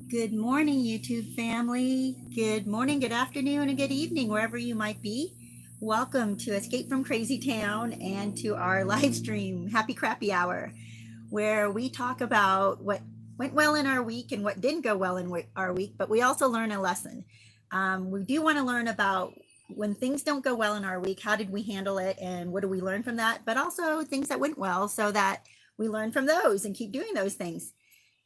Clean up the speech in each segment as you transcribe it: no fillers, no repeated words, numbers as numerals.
Good morning, YouTube family. Good morning, good afternoon, and good evening, wherever you might be. Welcome to Escape from Crazytown and to our live stream, Happy Crappy Hour, where we talk about what went well in our week and what didn't go well in our week, but we also learn a lesson. We do want to learn about when things don't go well in our week, how did we handle it, and what do we learn from that, but also things that went well so that we learn from those and keep doing those things.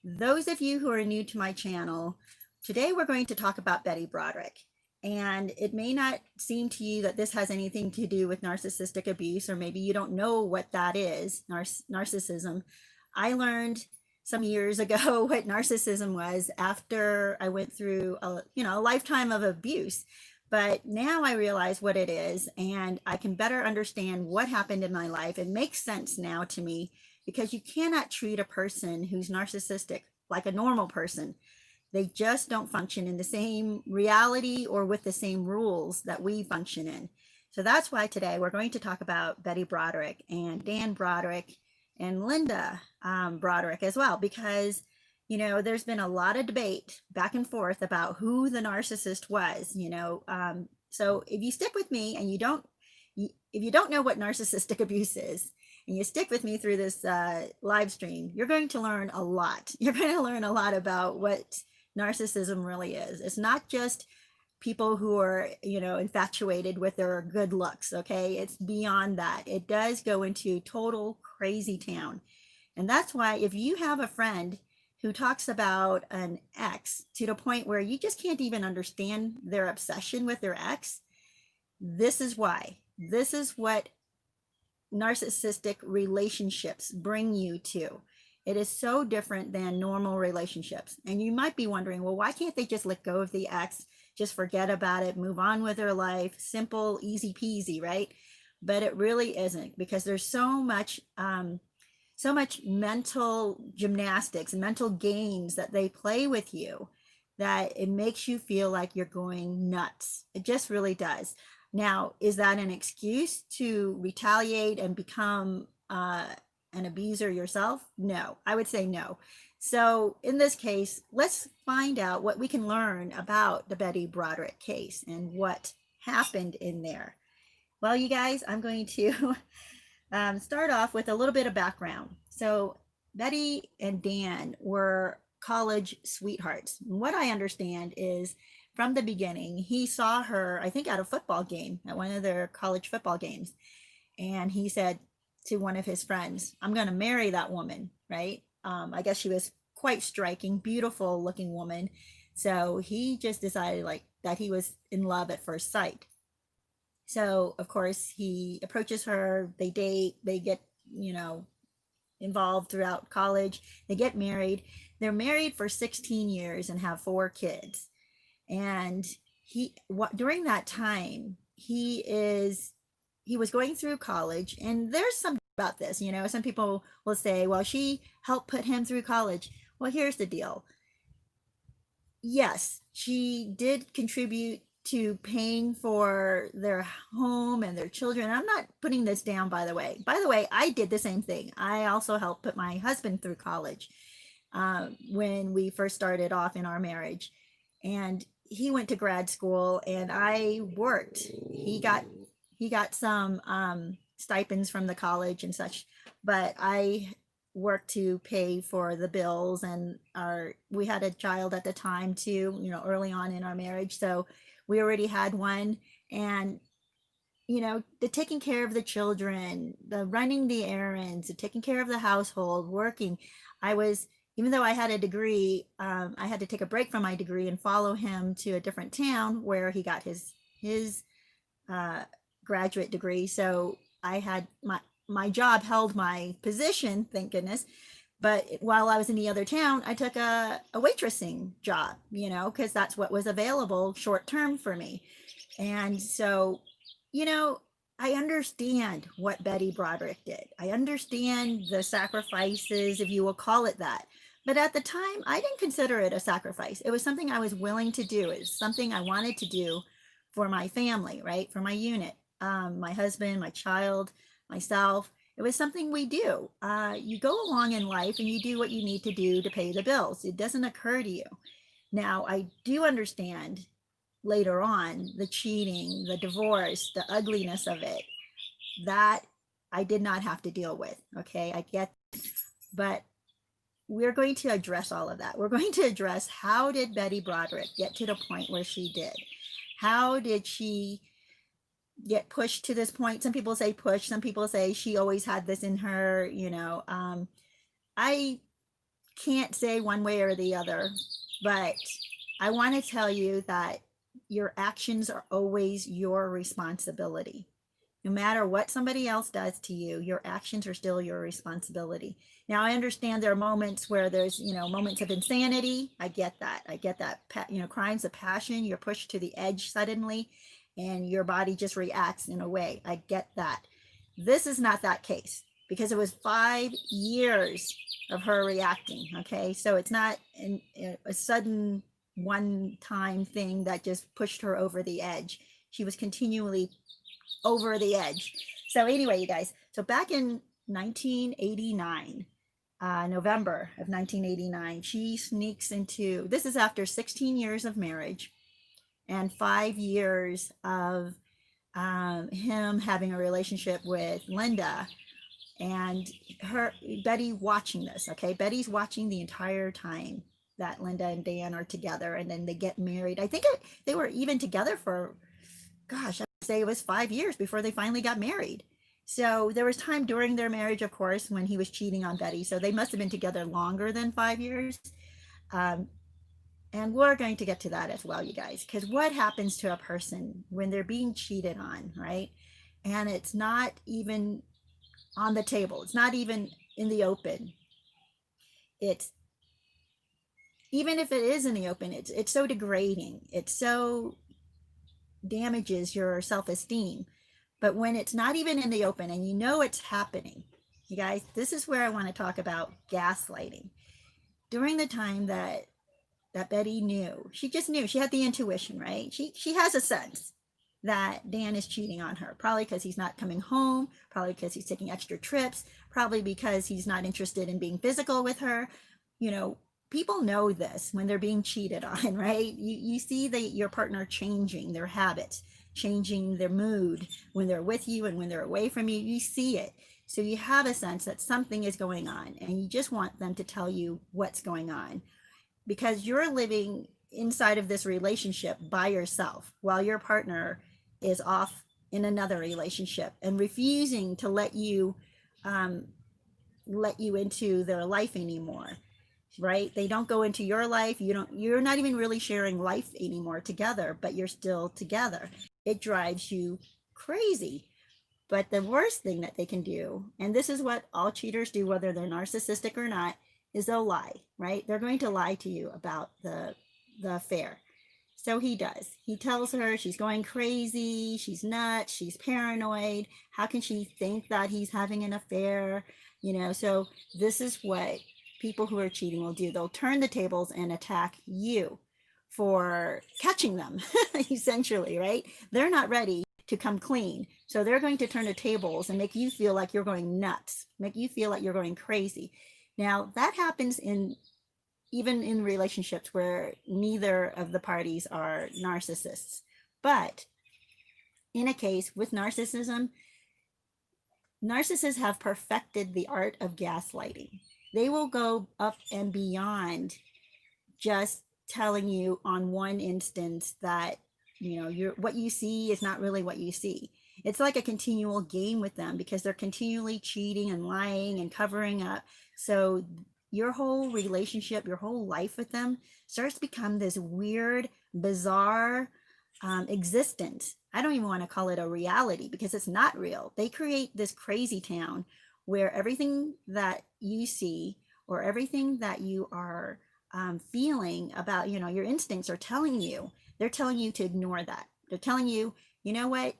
Those of you who are new to my channel, today we're going to talk about Betty Broderick. And it may not seem to you that this has anything to do with narcissistic abuse, or maybe you don't know what that is, narcissism. I learned some years ago what narcissism was after I went through a lifetime of abuse. But now I realize what it is, and I can better understand what happened in my life. It makes sense now to me because you cannot treat a person who's narcissistic like a normal person. They just don't function in the same reality or with the same rules that we function in. So that's why today we're going to talk about Betty Broderick and Dan Broderick and Linda Broderick as well, because there's been a lot of debate back and forth about who the narcissist was. So if you stick with me and if you don't know what narcissistic abuse is, and you stick with me through this live stream, you're going to learn a lot. You're going to learn a lot about what narcissism really is. It's not just people who are, infatuated with their good looks, okay? It's beyond that. It does go into total crazy town. And that's why if you have a friend who talks about an ex to the point where you just can't even understand their obsession with their ex, this is why. This is what narcissistic relationships bring you to. It is so different than normal relationships. And you might be wondering, well, why can't they just let go of the ex, just forget about it, move on with their life, simple, easy peasy, right? But it really isn't, because there's so much mental gymnastics, mental games that they play with you that it makes you feel like you're going nuts. It just really does. Now, is that an excuse to retaliate and become an abuser yourself? No, I would say no. So in this case, let's find out what we can learn about the Betty Broderick case and what happened in there. Well, you guys, I'm going to start off with a little bit of background. So Betty and Dan were college sweethearts. What I understand is, from the beginning, he saw her, I think, at a football game, at one of their college football games. And he said to one of his friends, I'm going to marry that woman, right? I guess she was quite striking, beautiful looking woman. So he just decided that he was in love at first sight. So, of course, he approaches her, they date, they get, involved throughout college, they get married. They're married for 16 years and have 4 kids. And during that time, he was going through college, and there's some about this, some people will say, well, she helped put him through college. Well, here's the deal. Yes, she did contribute to paying for their home and their children. I'm not putting this down, by the way. By the way, I did the same thing. I also helped put my husband through college when we first started off in our marriage. And he went to grad school and I worked. He got some stipends from the college and such, but I worked to pay for the bills, and we had a child at the time too, early on in our marriage. So we already had one, and the taking care of the children, the running the errands, the taking care of the household, working. Even though I had a degree, I had to take a break from my degree and follow him to a different town where he got his graduate degree. So I had my job held my position, thank goodness. But while I was in the other town, I took a waitressing job, because that's what was available short term for me. And so, I understand what Betty Broderick did. I understand the sacrifices, if you will call it that. But at the time, I didn't consider it a sacrifice. It was something I was willing to do. It was something I wanted to do for my family, right? For my unit, my husband, my child, myself. It was something we do. You go along in life and you do what you need to do to pay the bills. It doesn't occur to you. Now, I do understand later on the cheating, the divorce, the ugliness of it, that I did not have to deal with. Okay, I get, but we're going to address all of that. We're going to address, how did Betty Broderick get to the point where she did? How did she get pushed to this point? Some people say push, some people say she always had this in her, I can't say one way or the other, but I want to tell you that your actions are always your responsibility. No matter what somebody else does to you, your actions are still your responsibility. Now, I understand there are moments where there's, moments of insanity. I get that. Crimes of passion, you're pushed to the edge suddenly and your body just reacts in a way. I get that. This is not that case, because it was 5 years of her reacting. Okay. So it's not a sudden one-time thing that just pushed her over the edge. She was continually over the edge. So anyway, you guys, so back in 1989, November of 1989, she sneaks into, this is after 16 years of marriage and 5 years of him having a relationship with Linda, and Betty watching this. Okay, Betty's watching the entire time that Linda and Dan are together, and then they get married. I think they were even together for, gosh, I'd say it was 5 years before they finally got married. So there was time during their marriage, of course, when he was cheating on Betty. So they must have been together longer than 5 years. And we're going to get to that as well, you guys, because what happens to a person when they're being cheated on, right? And it's not even on the table. It's not even in the open. It's, even if it is in the open, it's so degrading. It so damages your self-esteem. But when it's not even in the open and you know it's happening, you guys, this is where I want to talk about gaslighting. During the time that Betty knew, she just knew, she had the intuition, right? She has a sense that Dan is cheating on her, probably because he's not coming home, probably because he's taking extra trips, probably because he's not interested in being physical with her. People know this when they're being cheated on, right? You see your partner changing their habits, changing their mood when they're with you and when they're away from you. You see it. So you have a sense that something is going on, and you just want them to tell you what's going on, because you're living inside of this relationship by yourself while your partner is off in another relationship and refusing to let you into their life anymore, right? They don't go into your life. You're not even really sharing life anymore together, but you're still together. It drives you crazy. But the worst thing that they can do, and this is what all cheaters do, whether they're narcissistic or not, is they'll lie, right? They're going to lie to you about the affair. So he does. He tells her she's going crazy, she's nuts, she's paranoid. How can she think that he's having an affair? So this is what people who are cheating will do. They'll turn the tables and attack you for catching them, essentially, right? They're not ready to come clean. So they're going to turn the tables and make you feel like you're going nuts, make you feel like you're going crazy. Now, that happens even in relationships where neither of the parties are narcissists. But in a case with narcissism, narcissists have perfected the art of gaslighting. They will go up and beyond just telling you on one instance that, what you see is not really what you see. It's like a continual game with them, because they're continually cheating and lying and covering up. So your whole relationship, your whole life with them starts to become this weird, bizarre existence. I don't even want to call it a reality, because it's not real. They create this crazy town where everything that you see or everything that you are feeling about, your instincts are telling you, they're telling you to ignore that. They're telling you, you know what?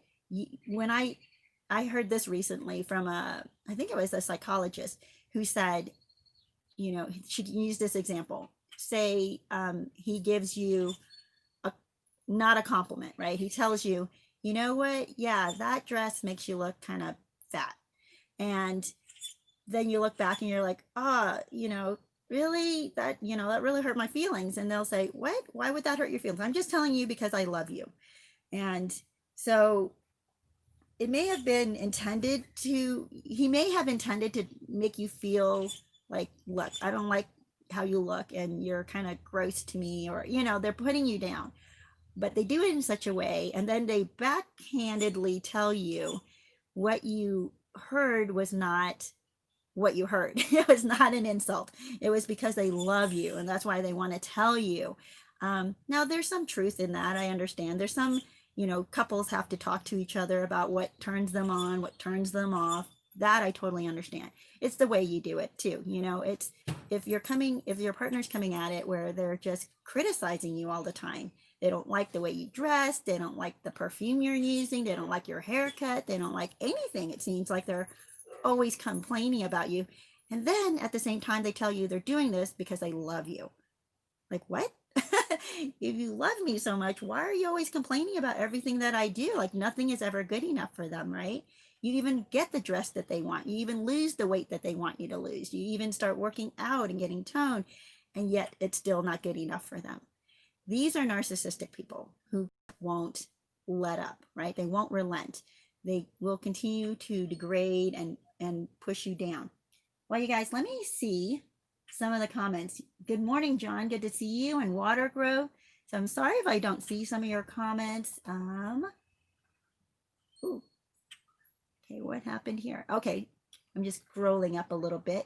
When I heard this recently from I think it was a psychologist who said, she used this example. Say he gives you not a compliment, right? He tells you, you know what? Yeah, that dress makes you look kind of fat. And then you look back and you're like, really, that, that really hurt my feelings. And they'll say, what? Why would that hurt your feelings? I'm just telling you because I love you. And so it may have been intended to, he may have intended to make you feel like, look, I don't like how you look and you're kind of gross to me, or, they're putting you down. But they do it in such a way, and then they backhandedly tell you what you heard was not what you heard. It was not an insult. It was because they love you, and that's why they want to tell you. Now, there's some truth in that. I understand. There's some, couples have to talk to each other about what turns them on, what turns them off. That I totally understand. It's the way you do it too. It's if your partner's coming at it where they're just criticizing you all the time. They don't like the way you dress. They don't like the perfume you're using. They don't like your haircut. They don't like anything. It seems like they're always complaining about you. And then at the same time, they tell you they're doing this because they love you. Like, what? If you love me so much, why are you always complaining about everything that I do? Like, nothing is ever good enough for them, right? You even get the dress that they want. You even lose the weight that they want you to lose. You even start working out and getting toned, and yet it's still not good enough for them. These are narcissistic people who won't let up, right? They won't relent. They will continue to degrade and push you down. Well, you guys, let me see some of the comments. Good morning, John. Good to see you. And Water Grove. So I'm sorry if I don't see some of your comments. Ooh. Okay, what happened here? Okay, I'm just scrolling up a little bit.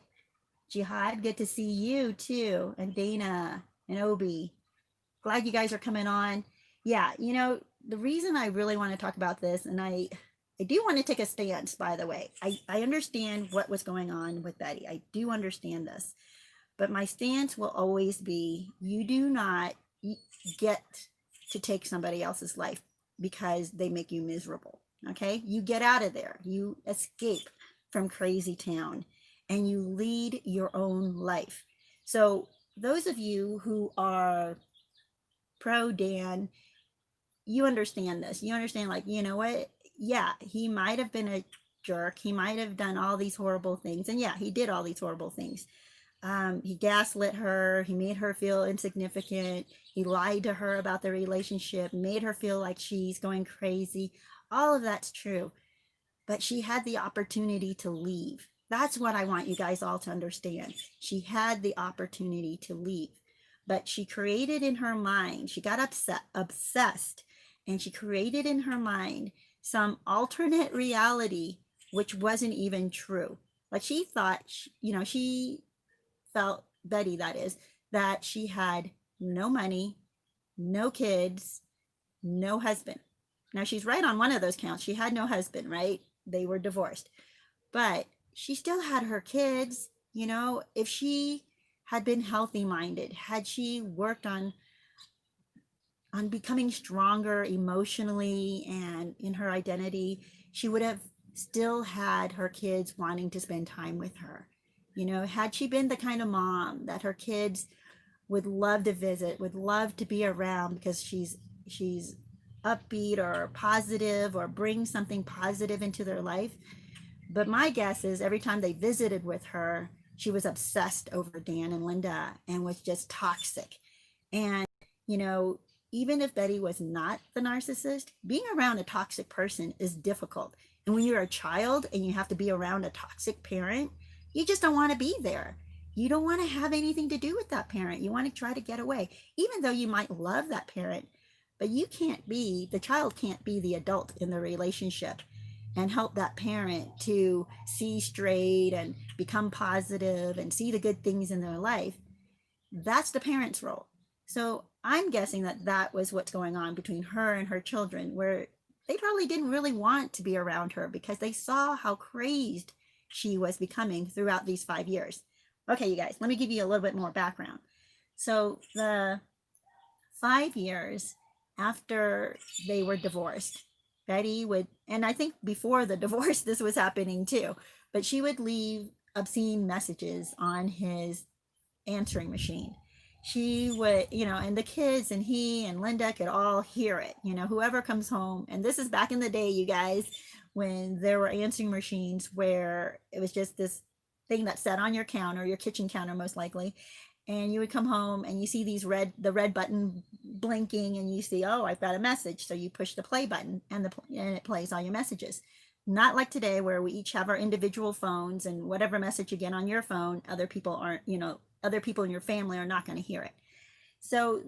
Jihad, good to see you too. And Dana and Obi. Glad you guys are coming on. Yeah, the reason I really want to talk about this, and I do want to take a stance, by the way. I understand what was going on with Betty. I do understand this. But my stance will always be, you do not get to take somebody else's life because they make you miserable. Okay? You get out of there. You escape from Crazytown and you lead your own life. So those of you who are pro Dan, you understand this. You understand, like, you know what? Yeah, he might have been a jerk. He might have done all these horrible things. And yeah, he did all these horrible things. He gaslit her. He made her feel insignificant. He lied to her about the relationship, made her feel like she's going crazy. All of that's true. But she had the opportunity to leave. That's what I want you guys all to understand. She had the opportunity to leave. But she created in her mind, she got obsessed, and she created in her mind some alternate reality, which wasn't even true. Like, she thought, she felt, Betty that is, that she had no money, no kids, no husband. Now, she's right on one of those counts. She had no husband, right? They were divorced. But she still had her kids. If she had been healthy minded, had she worked on becoming stronger emotionally and in her identity, she would have still had her kids wanting to spend time with her. Had she been the kind of mom that her kids would love to visit, would love to be around because she's upbeat or positive or brings something positive into their life. But my guess is every time they visited with her, she was obsessed over Dan and Linda and was just toxic. And, even if Betty was not the narcissist, being around a toxic person is difficult. And when you're a child and you have to be around a toxic parent, you just don't want to be there. You don't want to have anything to do with that parent. You want to try to get away, even though you might love that parent. But the child can't be the adult in the relationship and help that parent to see straight and become positive and see the good things in their life. That's the parent's role. So I'm guessing that was what's going on between her and her children, where they probably didn't really want to be around her because they saw how crazed she was becoming throughout these 5 years. Okay, you guys, let me give you a little bit more background. So the 5 years after they were divorced, Betty would, and I think before the divorce, this was happening too, but she would leave obscene messages on his answering machine. She would, and the kids and he and Linda could all hear it, whoever comes home. And this is back in the day, you guys, when there were answering machines where it was just this thing that's set on your counter, your kitchen counter most likely, and you would come home and you see the red button blinking, and you see, oh, I've got a message. So you push the play button, and it plays all your messages. Not like today where we each have our individual phones, and whatever message you get on your phone, other people aren't, other people in your family are not going to hear it. So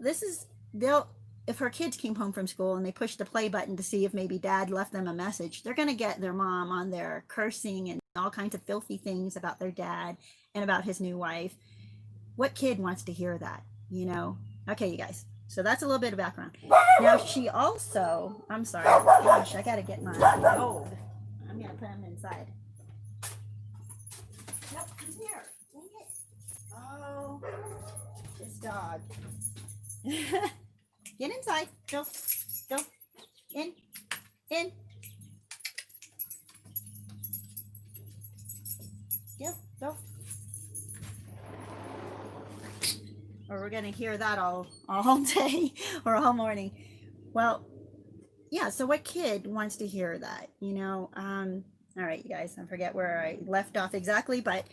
if her kids came home from school and they pushed the play button to see if maybe dad left them a message, they're going to get their mom on there cursing and all kinds of filthy things about their dad and about his new wife. What kid wants to hear that, Okay, you guys. So that's a little bit of background. Now, she also, I'm sorry, gosh, I got to get my load. I'm going to put him inside. Yep, he's here. Dang it. Oh, this dog. Get inside. Go. In. Yep, go. Or we're going to hear that all day or all morning. Well, yeah, so what kid wants to hear that, all right, you guys, I forget where I left off exactly, but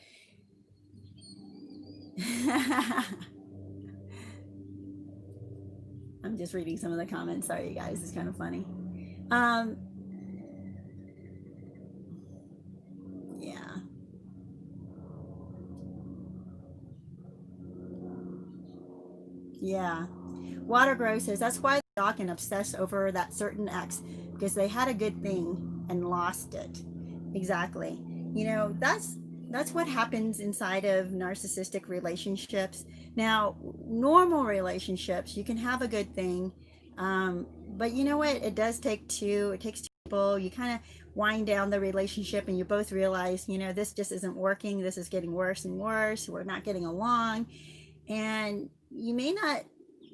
I'm just reading some of the comments. Sorry, you guys, it's kind of funny. Yeah. Yeah. Watergrow says that's why the doc can obsess over that certain ex, because they had a good thing and lost it. Exactly. That's what happens inside of narcissistic relationships. Now, normal relationships, you can have a good thing, but you know what? It does take two. It takes two people. You kind of wind down the relationship, and you both realize, this just isn't working. This is getting worse and worse. We're not getting along, and you may not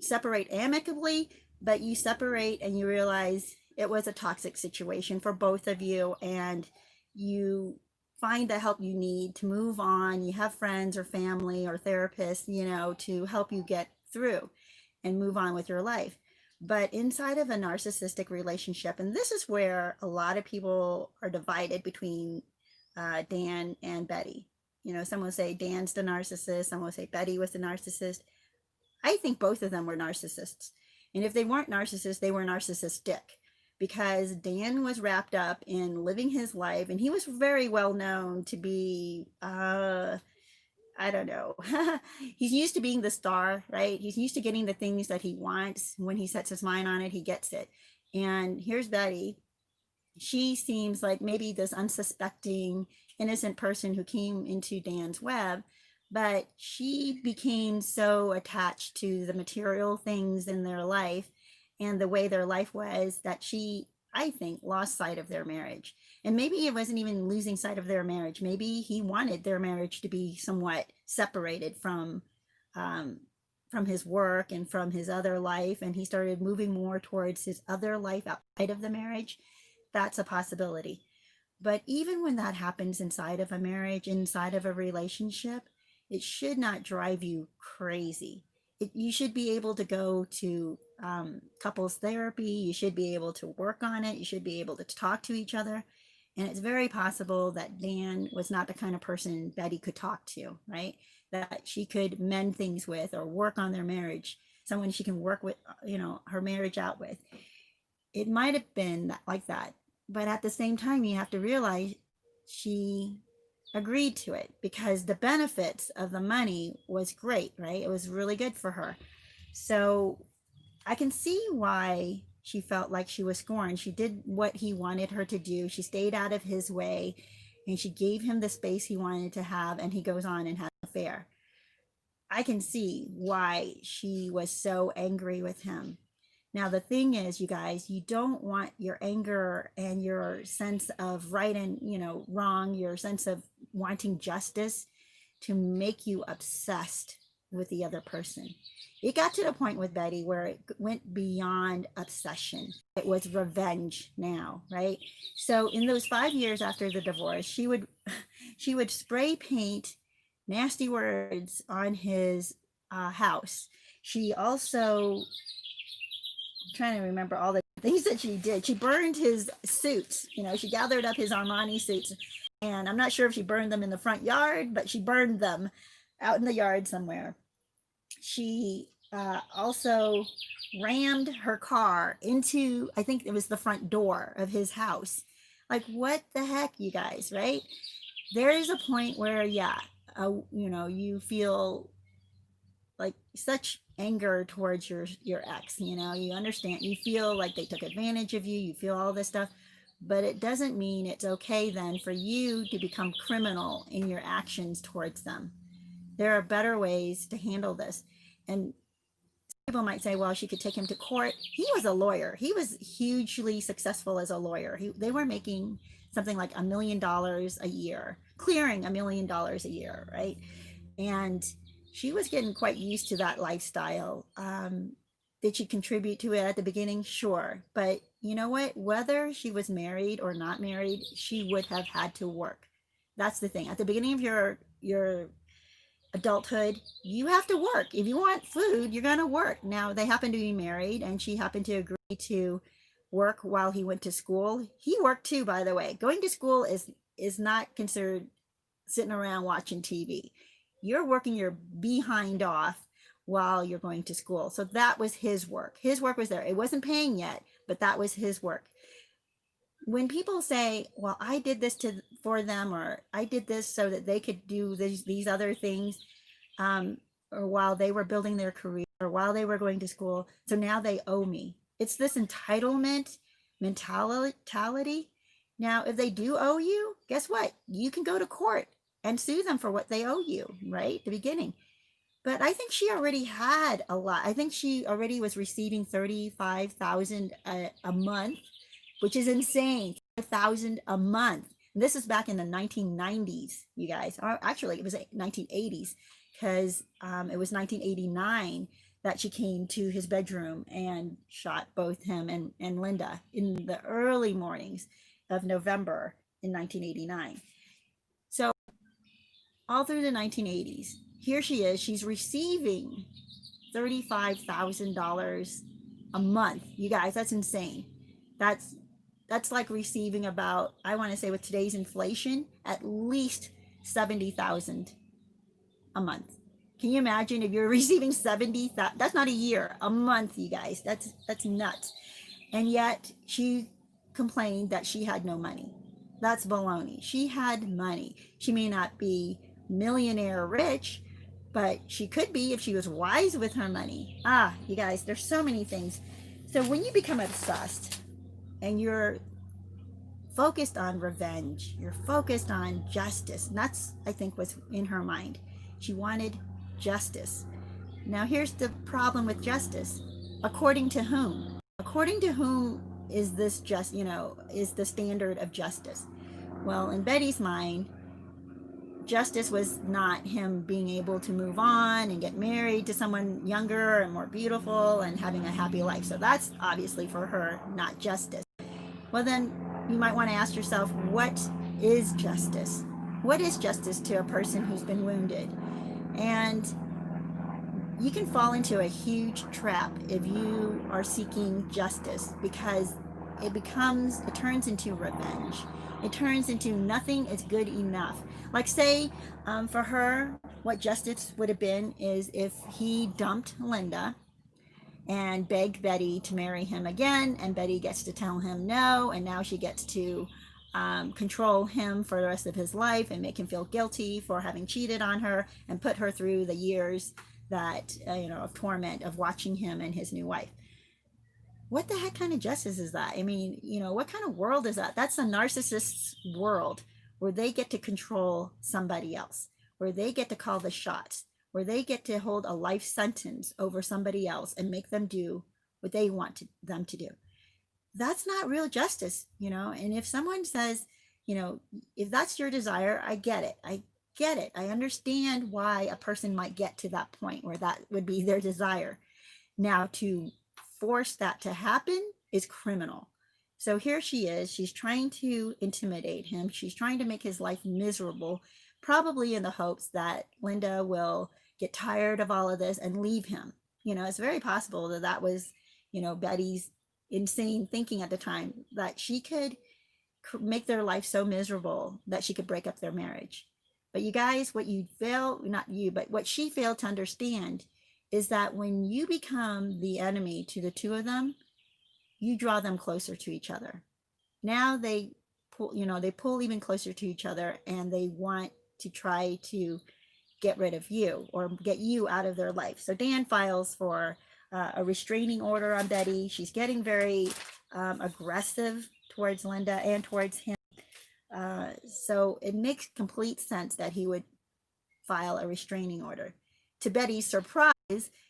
separate amicably, but you separate and you realize it was a toxic situation for both of you, and you find the help you need to move on. You have friends or family or therapists, to help you get through and move on with your life. But inside of a narcissistic relationship, and this is where a lot of people are divided between Dan and Betty. Some will say Dan's the narcissist, some will say Betty was the narcissist. I think both of them were narcissists. And if they weren't narcissists, they were narcissistic, because Dan was wrapped up in living his life, and he was very well known to be, I don't know, he's used to being the star, right? He's used to getting the things that he wants. When he sets his mind on it, he gets it. And here's Betty. She seems like maybe this unsuspecting, innocent person who came into Dan's web, but she became so attached to the material things in their life and the way their life was that she, I think, lost sight of their marriage. And maybe it wasn't even losing sight of their marriage. Maybe he wanted their marriage to be somewhat separated from his work and from his other life, and he started moving more towards his other life outside of the marriage. That's a possibility. But even when that happens inside of a marriage, inside of a relationship, it should not drive you crazy. You should be able to go to couples therapy. You should be able to work on it. You should be able to talk to each other. And it's very possible that Dan was not the kind of person Betty could talk to, right? That she could mend things with or work on their marriage, someone she can work with, her marriage out with. It might have been like that. But at the same time, you have to realize she agreed to it because the benefits of the money was great, right? It was really good for her. So I can see why she felt like she was scorned. She did what he wanted her to do. She stayed out of his way, and she gave him the space he wanted to have, and he goes on and has an affair. I can see why she was so angry with him. Now, the thing is, you guys, you don't want your anger and your sense of right and, wrong, your sense of wanting justice to make you obsessed with the other person. It got to the point with Betty where it went beyond obsession. It was revenge now, right? So in those 5 years after the divorce, she would spray paint nasty words on his house. She also, I'm trying to remember all the things that she did. She burned his suits. She gathered up his Armani suits And I'm not sure if she burned them in the front yard, but she burned them out in the yard somewhere. She also rammed her car into, I think it was the front door of his house. Like, what the heck, you guys, right? There is a point where, yeah, you feel like such anger towards your ex. You understand, you feel like they took advantage of you, you feel all this stuff, but it doesn't mean it's okay then for you to become criminal in your actions towards them. There are better ways to handle this. And people might say, well, she could take him to court. He was a lawyer. He was hugely successful as a lawyer. They were making something like $1 million a year, clearing $1 million a year, right? And she was getting quite used to that lifestyle. Did she contribute to it at the beginning? Sure. But you know what? Whether she was married or not married, she would have had to work. That's the thing. At the beginning of your adulthood, you have to work. If you want food, you're going to work. Now, they happen to be married, and she happened to agree to work while he went to school. He worked too, by the way. Going to school is not considered sitting around watching TV. You're working your behind off while you're going to school. So that was his work. His work was there. It wasn't paying yet, but that was his work. When people say, well, I did this for them, or I did this so that they could do these other things, or while they were building their career, or while they were going to school, so now they owe me. It's this entitlement mentality. Now, if they do owe you, guess what? You can go to court and sue them for what they owe you, right? At the beginning. But I think she already had a lot. I think she already was receiving $35,000 a month, which is insane. $5,000 a month. And this is back in the 1990s, you guys. Or actually, it was 1980s, because it was 1989 that she came to his bedroom and shot both him and Linda in the early mornings of November in 1989. So all through the 1980s, here she is. She's receiving $35,000 a month. You guys, that's insane. That's like receiving about, I want to say with today's inflation, at least $70,000 a month. Can you imagine if you're receiving 70,000? That's not a year, a month, you guys. That's nuts. And yet she complained that she had no money. That's baloney. She had money. She may not be millionaire rich, but she could be if she was wise with her money. You guys, there's so many things. So when you become obsessed and you're focused on revenge, you're focused on justice, and that's, I think, what's in her mind. She wanted justice. Now, here's the problem with justice. According to whom? According to whom is this is the standard of justice? Well, in Betty's mind, justice was not him being able to move on and get married to someone younger and more beautiful and having a happy life. So that's obviously for her not justice. Well, then you might want to ask yourself, what is justice? What is justice to a person who's been wounded? And you can fall into a huge trap if you are seeking justice, because it turns into revenge. It turns into nothing is good enough. Like, say, for her, what justice would have been is if he dumped Linda and begged Betty to marry him again, and Betty gets to tell him no, and now she gets to control him for the rest of his life and make him feel guilty for having cheated on her and put her through the years that of torment of watching him and his new wife. What the heck kind of justice is that? I mean, what kind of world is that? That's a narcissist's world, where they get to control somebody else, where they get to call the shots, where they get to hold a life sentence over somebody else and make them do what they want them to do. That's not real justice, and if someone says, if that's your desire, I get it. I understand why a person might get to that point where that would be their desire. Now, to force that to happen is criminal. So here she is. She's trying to intimidate him. She's trying to make his life miserable, probably in the hopes that Linda will get tired of all of this and leave him. It's very possible that was, Betty's insane thinking at the time, that she could make their life so miserable that she could break up their marriage. But you guys, what you fail, not you, but what she failed to understand is that when you become the enemy to the two of them, you draw them closer to each other. Now they pull, they pull even closer to each other, and they want to try to get rid of you or get you out of their life. So Dan files for a restraining order on Betty. She's getting very aggressive towards Linda and towards him. So it makes complete sense that he would file a restraining order. To Betty's surprise,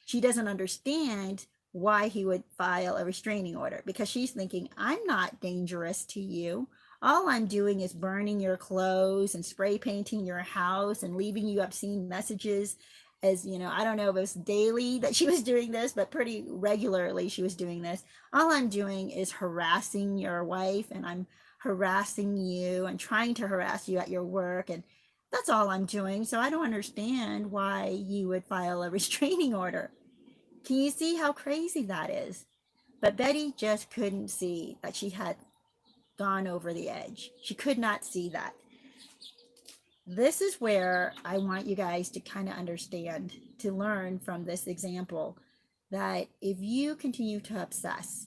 she doesn't understand why he would file a restraining order, because she's thinking, I'm not dangerous to you. All I'm doing is burning your clothes and spray painting your house and leaving you obscene messages. As I don't know if it was daily that she was doing this, but pretty regularly she was doing this. All I'm doing is harassing your wife, and I'm harassing you and trying to harass you at your work, and that's all I'm doing. So I don't understand why you would file a restraining order. Can you see how crazy that is? But Betty just couldn't see that she had gone over the edge. She could not see that. This is where I want you guys to kind of understand, to learn from this example, that if you continue to obsess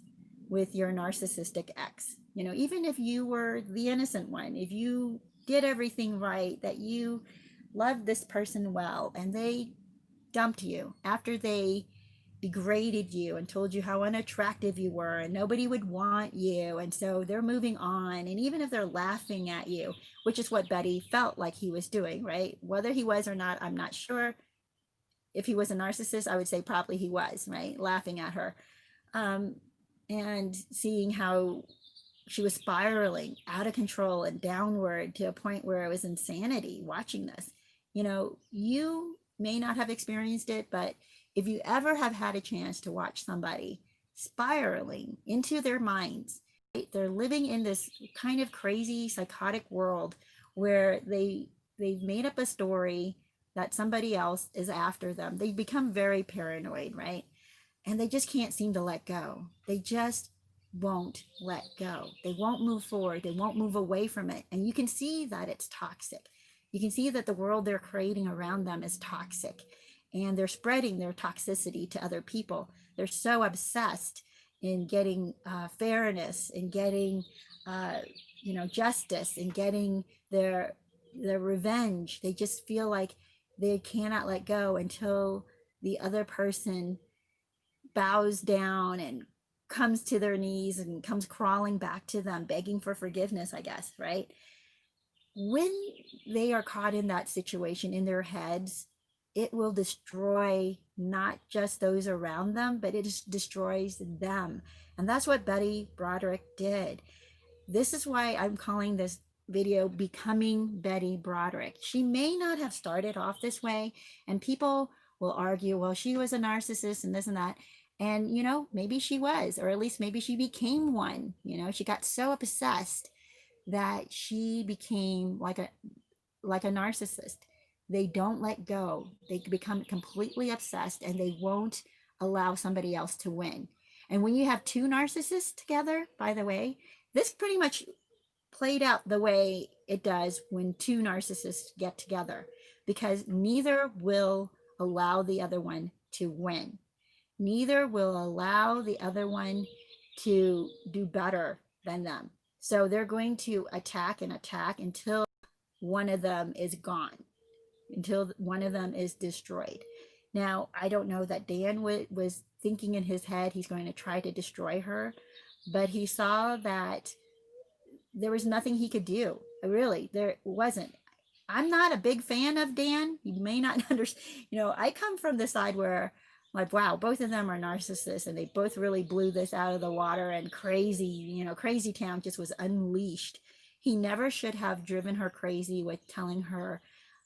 with your narcissistic ex, even if you were the innocent one, if you did everything right, that you loved this person well, and they dumped you after they degraded you and told you how unattractive you were and nobody would want you, and so they're moving on, and even if they're laughing at you, which is what Betty felt like he was doing, right? Whether he was or not, I'm not sure. If he was a narcissist, I would say probably he was, right? Laughing at her, and seeing how she was spiraling out of control and downward to a point where it was insanity watching this. You may not have experienced it, but if you ever have had a chance to watch somebody spiraling into their minds, right? They're living in this kind of crazy psychotic world where they've made up a story that somebody else is after them. They become very paranoid, right? And they just can't seem to let go. They just won't let go. They won't move forward. They won't move away from it. And you can see that it's toxic. You can see that the world they're creating around them is toxic, and they're spreading their toxicity to other people. They're so obsessed in getting fairness, and getting justice, and getting their revenge. They just feel like they cannot let go until the other person bows down and comes to their knees and comes crawling back to them, begging for forgiveness, I guess, right? When they are caught in that situation in their heads, it will destroy not just those around them, but it destroys them. And that's what Betty Broderick did. This is why I'm calling this video Becoming Betty Broderick. She may not have started off this way, and people will argue, well, she was a narcissist and this and that. And, maybe she was, or at least maybe she became one. She got so obsessed that she became like a narcissist. They don't let go. They become completely obsessed, and they won't allow somebody else to win. And when you have two narcissists together, by the way, this pretty much played out the way it does when two narcissists get together, because neither will allow the other one to win. Neither will allow the other one to do better than them. So they're going to attack and attack until one of them is gone, until one of them is destroyed. Now, I don't know that Dan was thinking in his head he's going to try to destroy her, but he saw that there was nothing he could do. Really, there wasn't. I'm not a big fan of Dan. You may not understand. I come from the side where, like, wow, both of them are narcissists, and they both really blew this out of the water, and Crazytown just was unleashed. He never should have driven her crazy with telling her,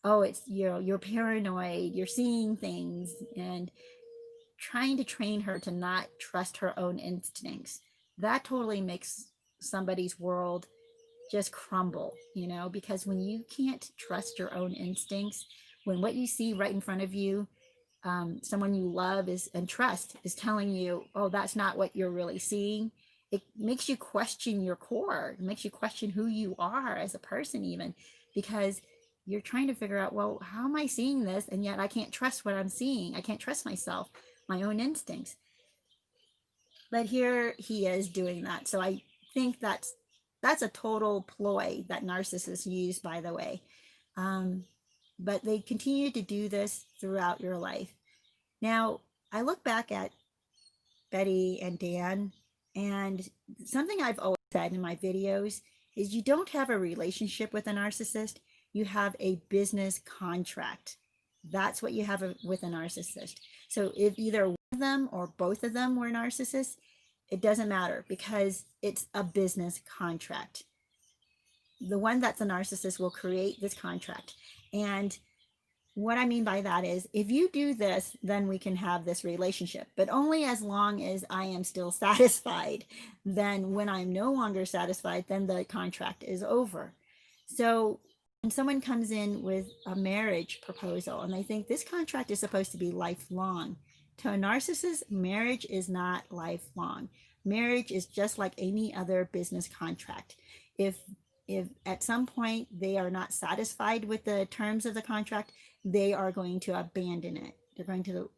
oh, it's, you're paranoid, you're seeing things, and trying to train her to not trust her own instincts. That totally makes somebody's world just crumble, because when you can't trust your own instincts, when what you see right in front of you, someone you love and trust is telling you, oh, that's not what you're really seeing, it makes you question your core. It makes you question who you are as a person, even, because you're trying to figure out, well, how am I seeing this? And yet I can't trust what I'm seeing. I can't trust myself, my own instincts. But here he is doing that. So I think that's a total ploy that narcissists use, by the way. But they continue to do this throughout your life. Now, I look back at Betty and Dan, and something I've always said in my videos is you don't have a relationship with a narcissist, you have a business contract. That's what you have with a narcissist. So if either one of them or both of them were narcissists, it doesn't matter because it's a business contract. The one that's a narcissist will create this contract. And what I mean by that is, if you do this, then we can have this relationship, but only as long as I am still satisfied. Then when I'm no longer satisfied, then the contract is over. So when someone comes in with a marriage proposal and they think this contract is supposed to be lifelong, to a narcissist, marriage is not lifelong. Marriage is just like any other business contract. If at some point they are not satisfied with the terms of the contract, they are going to abandon it. They're going to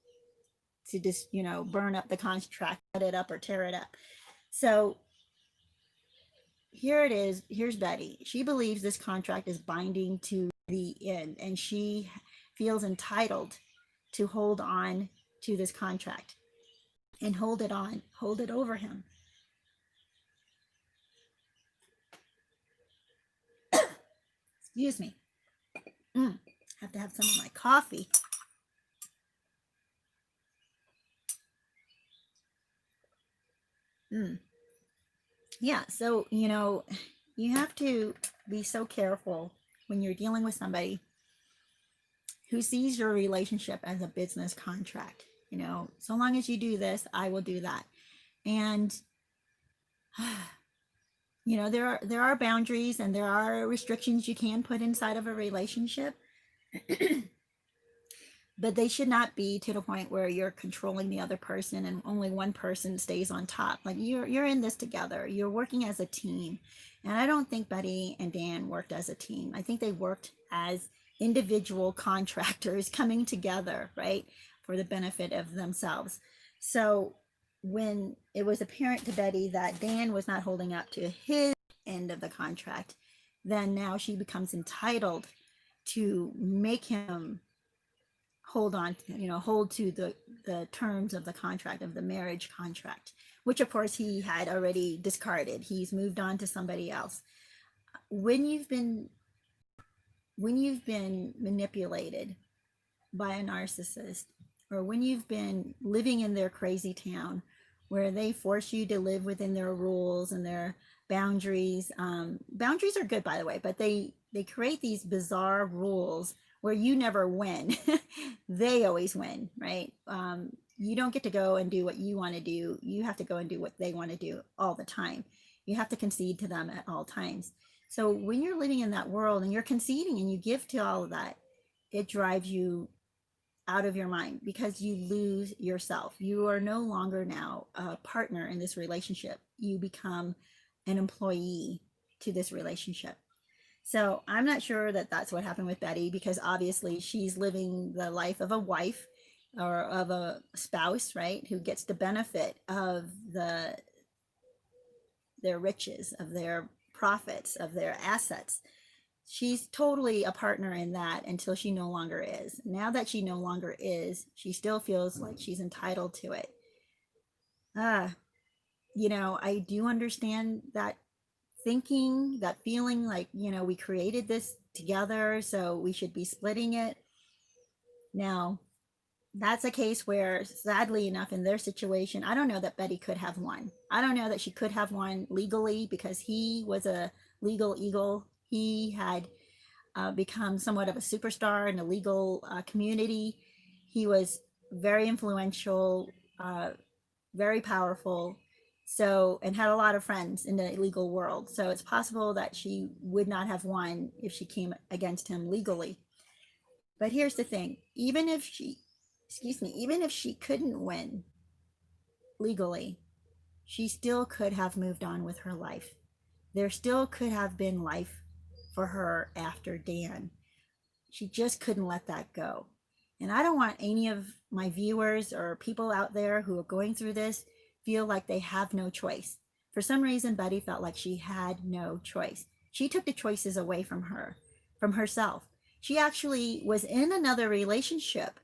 just, burn up the contract, cut it up or tear it up. So here it is. Here's Betty. She believes this contract is binding to the end, and she feels entitled to hold on to this contract and hold it over him. Excuse me. Have to have some of my coffee. Yeah, so, you have to be so careful when you're dealing with somebody who sees your relationship as a business contract. So long as you do this, I will do that. And there are boundaries and there are restrictions you can put inside of a relationship. But they should not be to the point where you're controlling the other person and only one person stays on top. Like, you're in this together. You're working as a team. And I don't think Betty and Dan worked as a team. I think they worked as individual contractors coming together, right, for the benefit of themselves. So when it was apparent to Betty that Dan was not holding up to his end of the contract, then now she becomes entitled to make him hold to the terms of the contract, of the marriage contract, which of course he had already discarded. He's moved on to somebody else. When you've been manipulated by a narcissist, or when you've been living in their crazy town where they force you to live within their rules and their boundaries. Boundaries are good, by the way, but they create these bizarre rules where you never win. They always win, right? You don't get to go and do what you want to do. You have to go and do what they want to do all the time. You have to concede to them at all times. So when you're living in that world and you're conceding and you give to all of that, it drives you out of your mind because you lose yourself. You are no longer now a partner in this relationship. You become an employee to this relationship. So I'm not sure that that's what happened with Betty, because obviously she's living the life of a wife or of a spouse, right, who gets the benefit of their riches, of their profits, of their assets. She's totally a partner in that until she no longer is. Now that she no longer is, she still feels like she's entitled to it. I do understand that thinking, that feeling like, we created this together, so we should be splitting it. Now, that's a case where, sadly enough, in their situation, I don't know that Betty could have won. I don't know that she could have won legally, because he was a legal eagle. He had become somewhat of a superstar in the legal community. He was very influential, very powerful, and had a lot of friends in the legal world. So it's possible that she would not have won if she came against him legally. But here's the thing, even if she couldn't win legally, she still could have moved on with her life. There still could have been life for her after Dan. She just couldn't let that go. And I don't want any of my viewers or people out there who are going through this feel like they have no choice. For some reason, Betty felt like she had no choice. She took the choices away from her, from herself. She actually was in another relationship.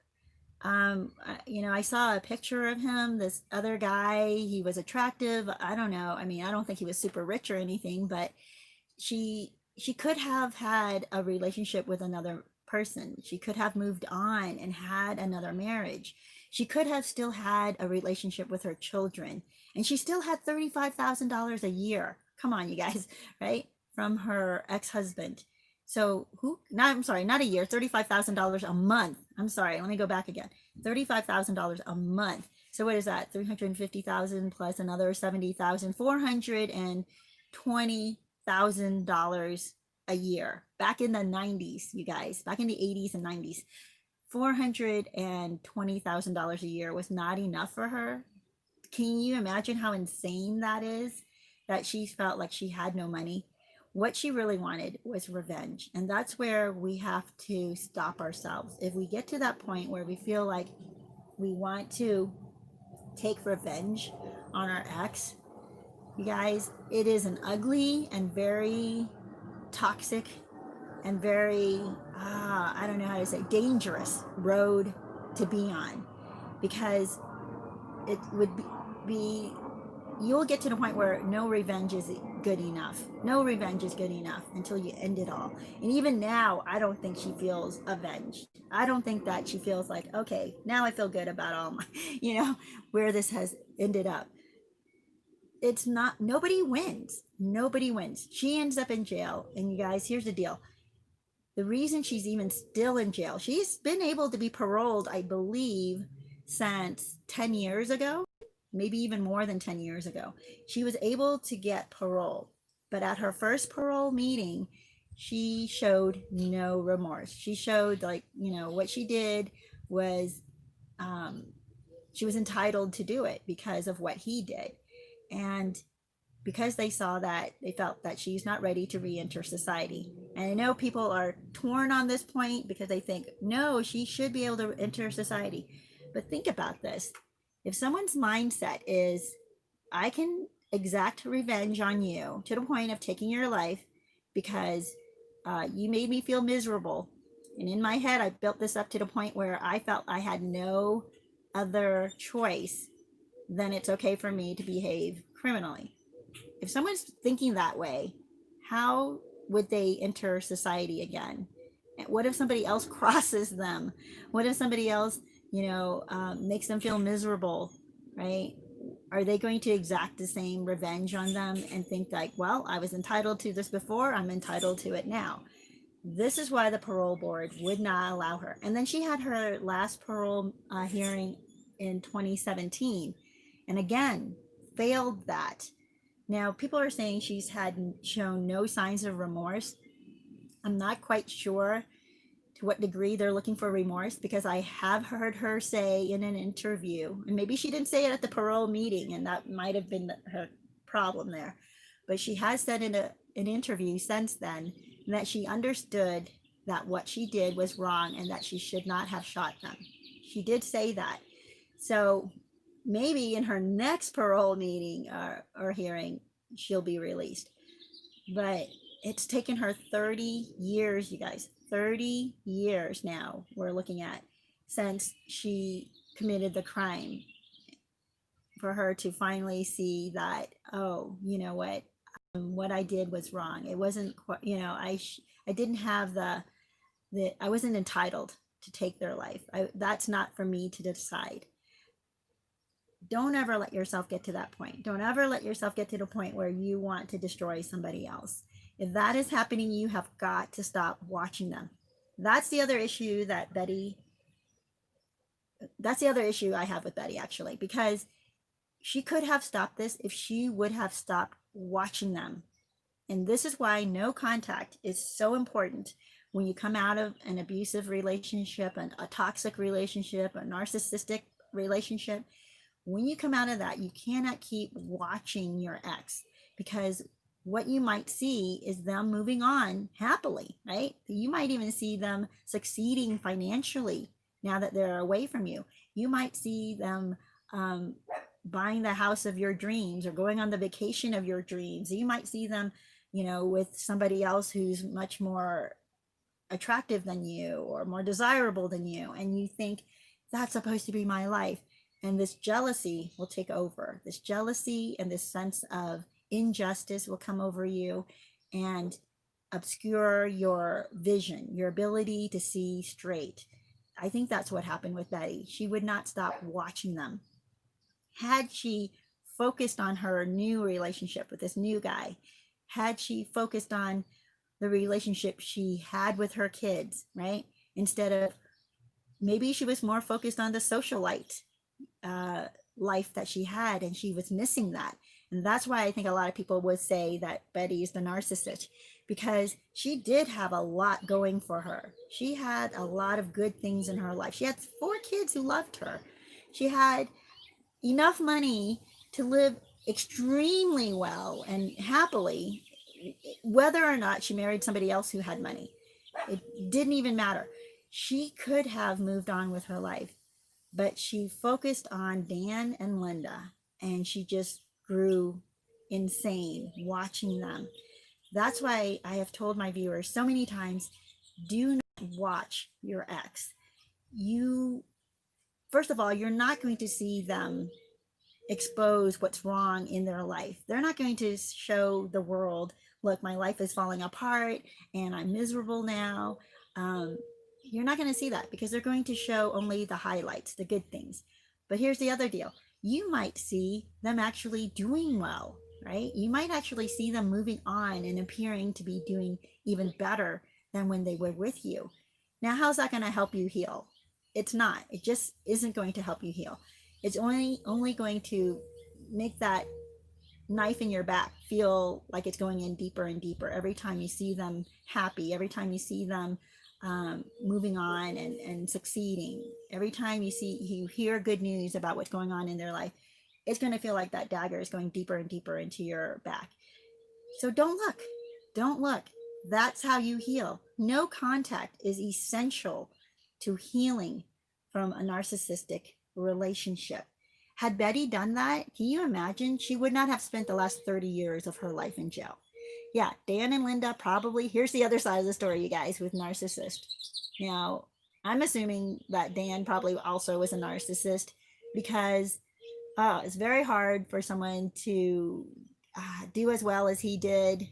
I saw a picture of him, this other guy. He was attractive. I don't know. I mean, I don't think he was super rich or anything, but she could have had a relationship with another person. She could have moved on and had another marriage. She could have still had a relationship with her children, and she still had $35,000 a year. Come on, you guys, right? From her ex-husband. So I'm sorry, not a year, $35,000 a month. I'm sorry, let me go back again. $35,000 a month. So what is that? 350,000 plus another 70,000, $420,000 a year. Back in the 90s, you guys, back in the 80s and 90s, $420,000 a year was not enough for her. Can you imagine how insane that is? That she felt like she had no money. What she really wanted was revenge. And that's where we have to stop ourselves. If we get to that point where we feel like we want to take revenge on our ex, you guys, it is an ugly and very toxic and very, I don't know how to say, dangerous road to be on, because it would be you'll get to the point where no revenge is good enough. No revenge is good enough until you end it all. And even now, I don't think she feels avenged. I don't think that she feels like, okay, now I feel good about all my, where this has ended up. It's not, nobody wins. Nobody wins. She ends up in jail. And you guys, here's the deal. The reason she's even still in jail, she's been able to be paroled, I believe, since 10 years ago. Maybe even more than 10 years ago. She was able to get parole, but at her first parole meeting, she showed no remorse. She showed what she did was, she was entitled to do it because of what he did. And because they saw that, they felt that she's not ready to re-enter society. And I know people are torn on this point because they think, no, she should be able to enter society. But think about this. If someone's mindset is, I can exact revenge on you to the point of taking your life because you made me feel miserable. And in my head, I built this up to the point where I felt I had no other choice, then it's okay for me to behave criminally. If someone's thinking that way, how would they enter society again? And what if somebody else crosses them? What if somebody else makes them feel miserable, right? Are they going to exact the same revenge on them and think like, well, I was entitled to this before, I'm entitled to it now? This is why the parole board would not allow her. And then she had her last parole hearing in 2017, and again, failed that. Now, people are saying she's had shown no signs of remorse. I'm not quite sure to what degree they're looking for remorse, because I have heard her say in an interview, and maybe she didn't say it at the parole meeting, and that might have been her problem there, but she has said in an interview since then that she understood that what she did was wrong and that she should not have shot them. She did say that. So maybe in her next parole meeting or hearing, she'll be released. But it's taken her 30 years, you guys. 30 years now we're looking at since she committed the crime for her to finally see that, oh, you know what I did was wrong. It wasn't, I didn't have the I wasn't entitled to take their life. That's not for me to decide. Don't ever let yourself get to that point. Don't ever let yourself get to the point where you want to destroy somebody else. If that is happening, you have got to stop watching them. That's the other issue that that's the other issue I have with Betty, actually, because she could have stopped this if she would have stopped watching them. And this is why no contact is so important when you come out of an abusive relationship, a toxic relationship, a narcissistic relationship. When you come out of that, you cannot keep watching your ex, because what you might see is them moving on happily, right? You might even see them succeeding financially now that they're away from you. You might see them buying the house of your dreams or going on the vacation of your dreams. You might see them, with somebody else who's much more attractive than you or more desirable than you. And you think, that's supposed to be my life. And this jealousy will take over. This jealousy and this sense of injustice will come over you and obscure your vision, your ability to see straight. I think that's what happened with Betty. She would not stop watching them. Had she focused on her new relationship with this new guy, had she focused on the relationship she had with her kids, right? Instead of, maybe she was more focused on the socialite life that she had, and she was missing that. And that's why I think a lot of people would say that Betty is the narcissist, because she did have a lot going for her. She had a lot of good things in her life. She had 4 kids who loved her. She had enough money to live extremely well and happily, whether or not she married somebody else who had money. It didn't even matter. She could have moved on with her life, but she focused on Dan and Linda, and she just grew insane watching them. That's why I have told my viewers so many times, do not watch your ex. First of all, you're not going to see them expose what's wrong in their life. They're not going to show the world, look, my life is falling apart and I'm miserable now. You're not going to see that, because they're going to show only the highlights, the good things. But here's the other deal. You might see them actually doing well, right? You might actually see them moving on and appearing to be doing even better than when they were with you. Now, how's that going to help you heal? It's not. It just isn't going to help you heal. It's only going to make that knife in your back feel like it's going in deeper and deeper every time you see them happy, every time you see them moving on and succeeding. Every time you hear good news about what's going on in their life, it's going to feel like that dagger is going deeper and deeper into your back. So don't look. That's how you heal. No contact is essential to healing from a narcissistic relationship. Had Betty done that, can you imagine? She would not have spent the last 30 years of her life in jail. Yeah, Dan and Linda probably, here's the other side of the story, you guys, with narcissist. Now, I'm assuming that Dan probably also was a narcissist, because it's very hard for someone to do as well as he did,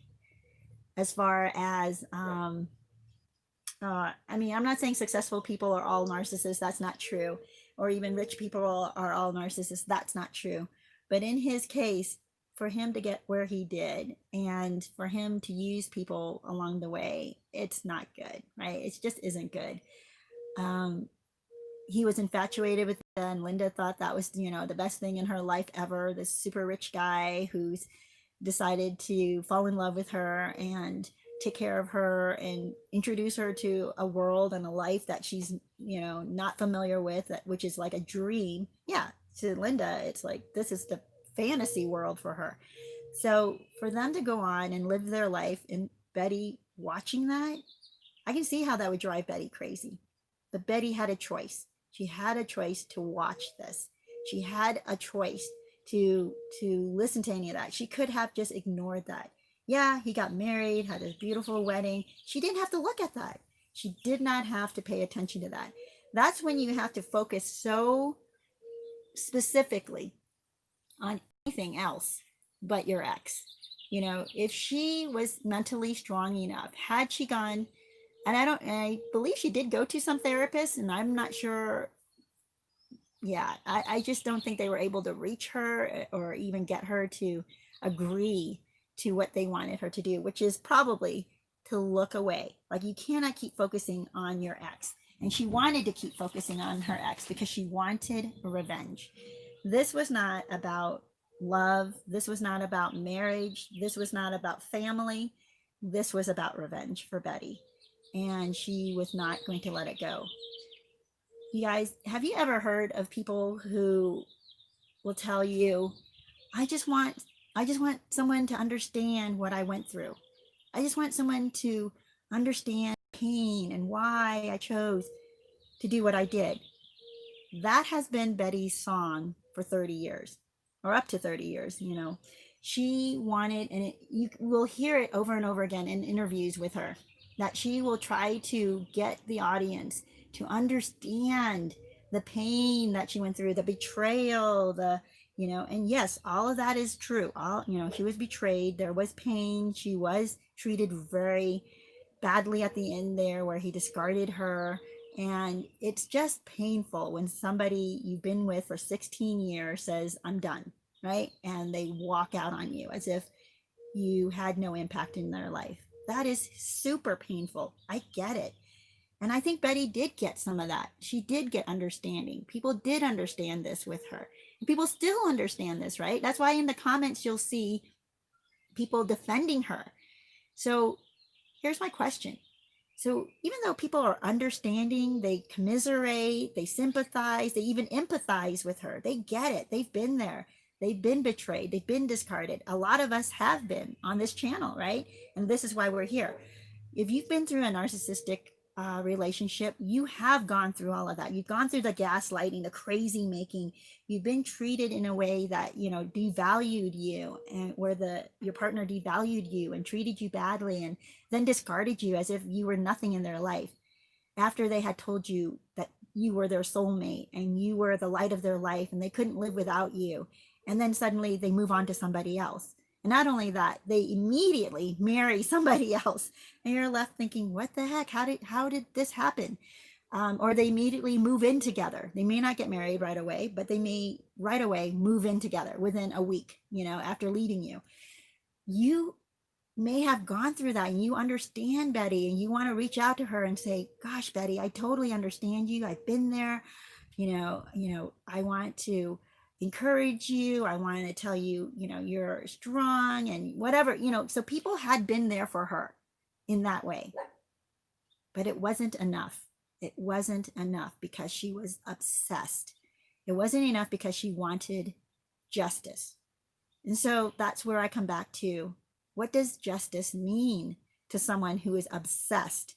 as far as, I'm not saying successful people are all narcissists. That's not true. Or even rich people are all narcissists. That's not true. But in his case, for him to get where he did, and for him to use people along the way, it's not good, right? It just isn't good. He was infatuated with Linda, and Linda thought that was, the best thing in her life ever. This super rich guy who's decided to fall in love with her and take care of her and introduce her to a world and a life that she's, not familiar with, which is like a dream. Yeah, to Linda, it's like, this is the fantasy world for her. So for them to go on and live their life, and Betty watching that, I can see how that would drive Betty crazy. But Betty had a choice. She had a choice to watch this. She had a choice to listen to any of that. She could have just ignored that. Yeah, he got married, had a beautiful wedding. She didn't have to look at that. She did not have to pay attention to that. That's when you have to focus so specifically on anything else but your ex. If she was mentally strong enough, had she gone, and I believe she did go to some therapists, and I'm not sure. Yeah, I just don't think they were able to reach her or even get her to agree to what they wanted her to do, which is probably to look away. Like, you cannot keep focusing on your ex. And she wanted to keep focusing on her ex because she wanted revenge. This was not about love. This was not about marriage. This was not about family. This was about revenge for Betty. And she was not going to let it go. You guys, have you ever heard of people who will tell you, I just want someone to understand what I went through. I just want someone to understand pain and why I chose to do what I did. That has been Betty's song for 30 years, or up to 30 years, you know. She wanted, and you will hear it over and over again in interviews with her, that she will try to get the audience to understand the pain that she went through, the betrayal, the, you know, and yes, all of that is true. All, you know, she was betrayed. There was pain. She was treated very badly at the end there, where he discarded her. And it's just painful when somebody you've been with for 16 years says, I'm done, right? And they walk out on you as if you had no impact in their life. That is super painful. I get it. And I think Betty did get some of that. She did get understanding. People did understand this with her. And people still understand this, right? That's why in the comments you'll see people defending her. So here's my question. So even though people are understanding, they commiserate, they sympathize, they even empathize with her, they get it, they've been there, they've been betrayed, they've been discarded. A lot of us have been on this channel, right? And this is why we're here. If you've been through a narcissistic relationship, you have gone through all of that. You've gone through the gaslighting, the crazy making. You've been treated in a way that, you know, devalued you, and where your partner devalued you and treated you badly and then discarded you as if you were nothing in their life, after they had told you that you were their soulmate and you were the light of their life and they couldn't live without you. And then suddenly they move on to somebody else. And not only that, they immediately marry somebody else. And you're left thinking, what the heck? How did this happen? Or they immediately move in together. They may not get married right away, but they may right away move in together within a week, you know, after leaving you. You may have gone through that and you understand Betty, and you want to reach out to her and say, gosh, Betty, I totally understand you. I've been there. You know, I want to encourage you. I want to tell you, you know, you're strong and whatever, you know. So people had been there for her in that way, but it wasn't enough. It wasn't enough because she was obsessed. It wasn't enough because she wanted justice. And so that's where I come back to, what does justice mean to someone who is obsessed?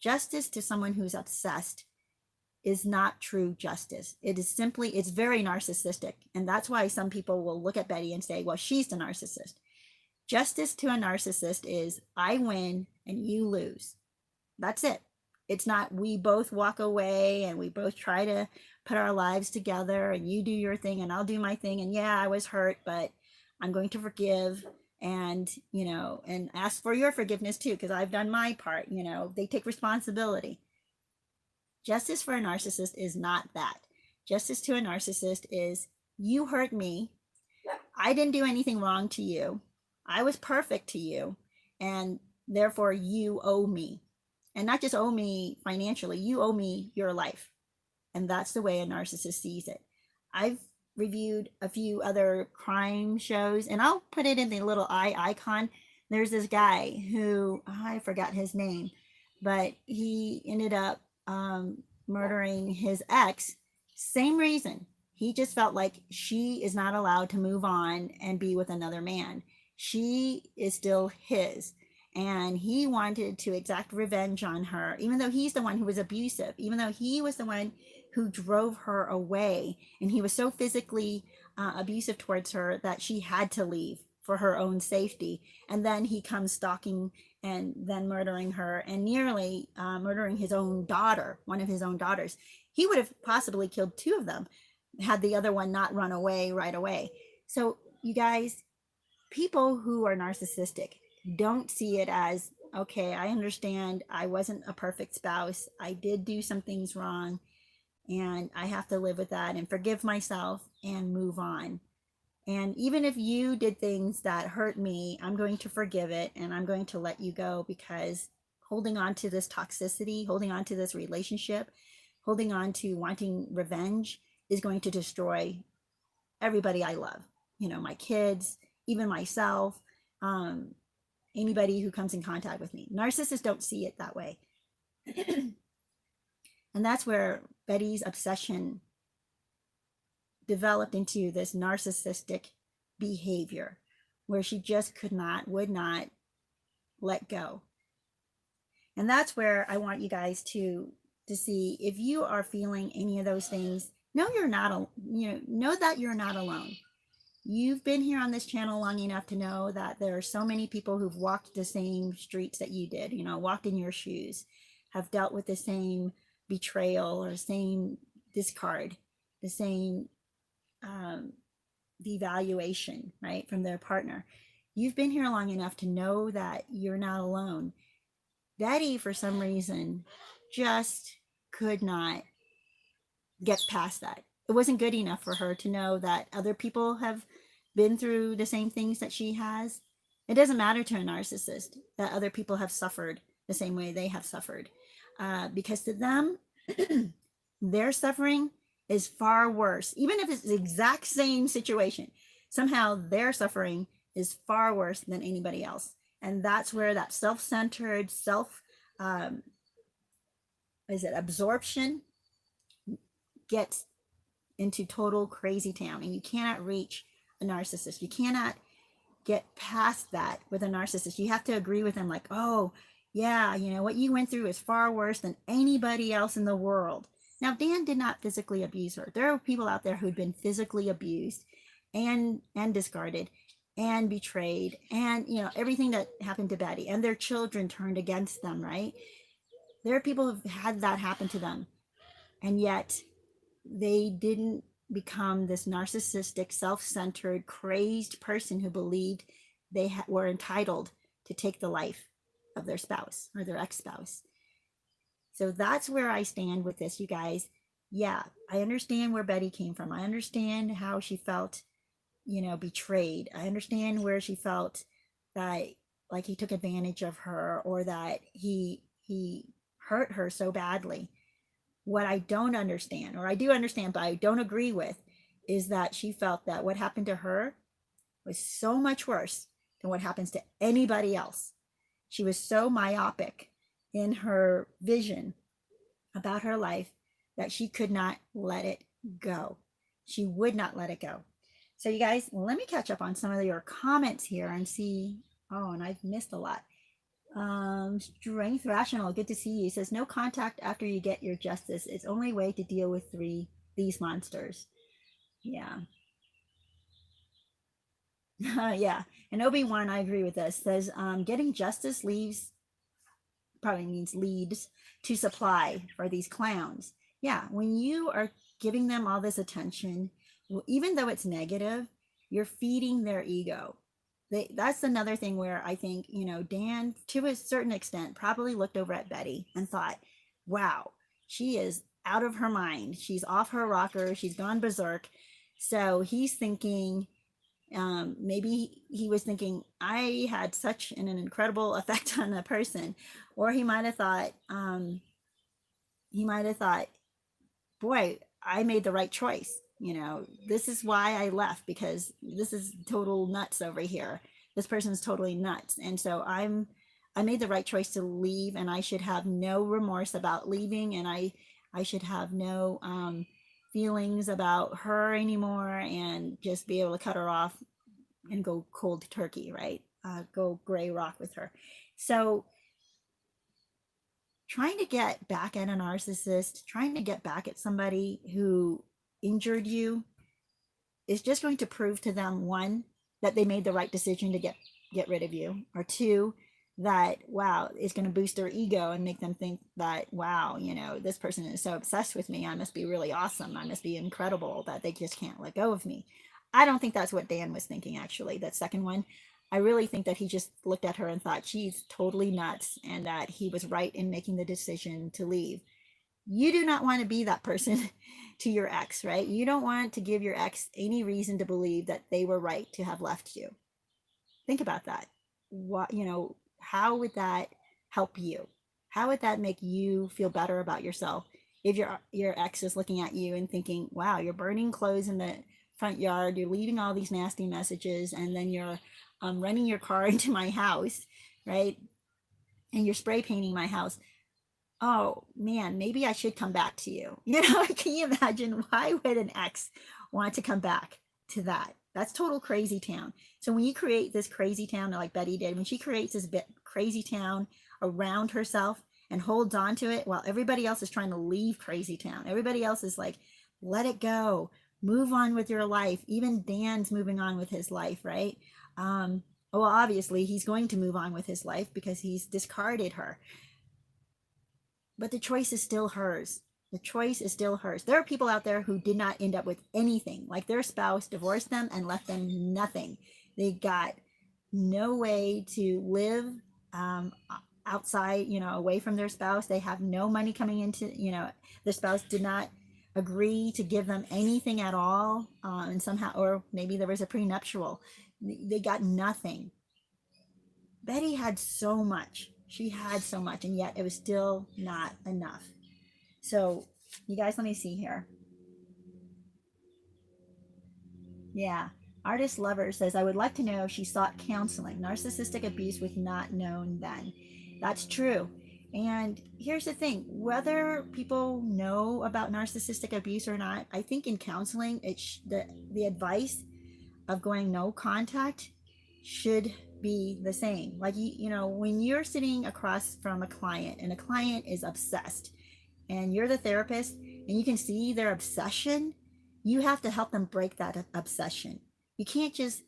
Justice to someone who's obsessed is not true justice. It is simply, it's very narcissistic. And that's why some people will look at Betty and say, well, she's the narcissist. Justice to a narcissist is, I win and you lose. That's it. It's not, we both walk away and we both try to put our lives together and you do your thing and I'll do my thing. And yeah, I was hurt, but I'm going to forgive and, you know, and ask for your forgiveness too, because I've done my part. You know, they take responsibility. Justice for a narcissist is not that. Justice to a narcissist is, you hurt me. I didn't do anything wrong to you. I was perfect to you. And therefore you owe me. And not just owe me financially, you owe me your life. And that's the way a narcissist sees it. I've reviewed a few other crime shows, and I'll put it in the little eye icon. There's this guy who, I forgot his name, but he ended up murdering his ex. Same reason. He just felt like she is not allowed to move on and be with another man. She is still his. And he wanted to exact revenge on her, even though he's the one who was abusive, even though he was the one who drove her away. And he was so physically abusive towards her that she had to leave for her own safety. And then he comes stalking and then murdering her and nearly murdering his own daughter, one of his own daughters. He would have possibly killed two of them had the other one not run away right away. So you guys, people who are narcissistic don't see it as, okay, I understand I wasn't a perfect spouse. I did do some things wrong and I have to live with that and forgive myself and move on. And even if you did things that hurt me, I'm going to forgive it and I'm going to let you go, because holding on to this toxicity, holding on to this relationship, holding on to wanting revenge is going to destroy everybody I love. You know, my kids, even myself, anybody who comes in contact with me. Narcissists don't see it that way. And that's where Betty's obsession developed into this narcissistic behavior where she just would not let go. And that's where I want you guys to see if you are feeling any of those things. Know you're not, know that you're not alone. You've been here on this channel long enough to know that there are so many people who've walked the same streets that you did, walked in your shoes, have dealt with the same betrayal or same discard, the same devaluation, right, from their partner. You've been here long enough to know that you're not alone. Betty, for some reason, just could not get past that. It wasn't good enough for her to know that other people have been through the same things that she has. It doesn't matter to a narcissist that other people have suffered the same way they have suffered, because to them, their suffering is far worse. Even if it's the exact same situation, somehow their suffering is far worse than anybody else. And that's where that self-centered, absorption gets into total crazy town. And you cannot reach a narcissist. You cannot get past that with a narcissist. You have to agree with them like, oh, yeah, what you went through is far worse than anybody else in the world. Now, Dan did not physically abuse her. There are people out there who'd been physically abused and discarded and betrayed, and everything that happened to Betty, and their children turned against them, right? There are people who've had that happen to them, and yet they didn't become this narcissistic, self-centered, crazed person who believed they were entitled to take the life of their spouse or their ex-spouse. So that's where I stand with this, you guys. Yeah, I understand where Betty came from. I understand how she felt, betrayed. I understand where she felt that like he took advantage of her, or that he hurt her so badly. What I don't understand, or I do understand, but I don't agree with, is that she felt that what happened to her was so much worse than what happens to anybody else. She was so myopic in her vision about her life that she could not let it go. She would not let it go. So you guys, let me catch up on some of your comments here and see. Oh, and I've missed a lot. Strength Rational, good to see you. He says, no contact after you get your justice. It's only way to deal with these monsters. Yeah. Yeah. And Obi-Wan, I agree with this, says, getting justice leads to supply for these clowns. Yeah. When you are giving them all this attention, even though it's negative, you're feeding their ego. That's another thing where I think, Dan, to a certain extent, probably looked over at Betty and thought, wow, she is out of her mind. She's off her rocker. She's gone berserk. So he's thinking, maybe he was thinking, I had such an incredible effect on a person. Or he might have thought, boy, I made the right choice. This is why I left, because this is total nuts over here. This person's totally nuts. And so I made the right choice to leave, and I should have no remorse about leaving. And I should have no feelings about her anymore, and just be able to cut her off and go cold turkey, right? Go gray rock with her. So trying to get back at a narcissist, trying to get back at somebody who injured you, is just going to prove to them, one, that they made the right decision to get rid of you, or two, that, wow, it's going to boost their ego and make them think that, wow, this person is so obsessed with me, I must be really awesome, I must be incredible, that they just can't let go of me. I don't think that's what Dan was thinking, actually, that second one. I really think that he just looked at her and thought she's totally nuts, and that he was right in making the decision to leave. You do not want to be that person to your ex, right? You don't want to give your ex any reason to believe that they were right to have left you. Think about that. What, how would that help you? How would that make you feel better about yourself if your ex is looking at you and thinking, wow, you're burning clothes in the front yard, you're leaving all these nasty messages, and then you're running your car into my house, right? And you're spray painting my house. Oh man, maybe I should come back to you. Can you imagine, why would an ex want to come back to that. That's total crazy town. So when you create this crazy town like Betty did, when she creates this crazy town around herself and holds on to it while everybody else is trying to leave crazy town, everybody else is like, let it go, move on with your life. Even Dan's moving on with his life, right? Well, obviously he's going to move on with his life because he's discarded her, but the choice is still hers. The choice is still hers. There are people out there who did not end up with anything, like their spouse divorced them and left them nothing. They got no way to live outside, away from their spouse. They have no money coming into, their spouse did not agree to give them anything at all. And somehow, or maybe there was a prenuptial. They got nothing. Betty had so much. She had so much, and yet it was still not enough. So, you guys, let me see here. Yeah. Artist Lover says, I would like to know if she sought counseling. Narcissistic abuse was not known then. That's true. And here's the thing, whether people know about narcissistic abuse or not, I think in counseling, the advice of going no contact should be the same. Like, when you're sitting across from a client and a client is obsessed and you're the therapist and you can see their obsession, you have to help them break that obsession. You can't just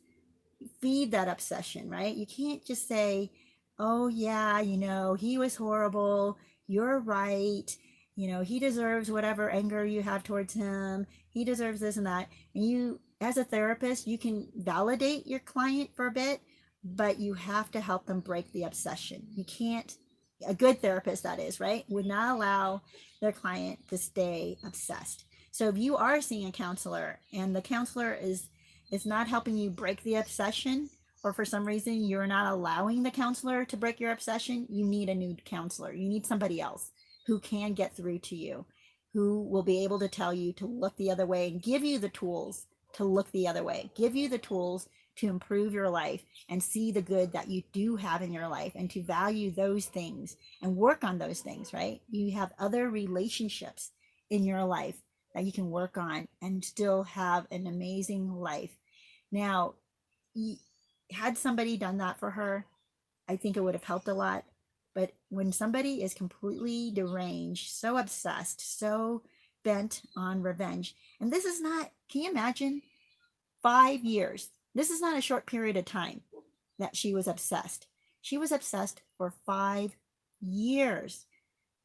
feed that obsession, right? You can't just say, oh yeah, he was horrible, you're right, he deserves whatever anger you have towards him, he deserves this and that. And you, as a therapist, you can validate your client for a bit, but you have to help them break the obsession. You can't, a good therapist, that is, right, would not allow their client to stay obsessed. So if you are seeing a counselor and the counselor is not helping you break the obsession, or for some reason you're not allowing the counselor to break your obsession, you need a new counselor. You need somebody else who can get through to you, who will be able to tell you to look the other way and give you the tools to look the other way, give you the tools to improve your life and see the good that you do have in your life and to value those things and work on those things, right? You have other relationships in your life that you can work on and still have an amazing life. Now, had somebody done that for her, I think it would have helped a lot. But when somebody is completely deranged, so obsessed, so bent on revenge, and this is not, can you imagine 5 years? This is not a short period of time that she was obsessed. She was obsessed for 5 years.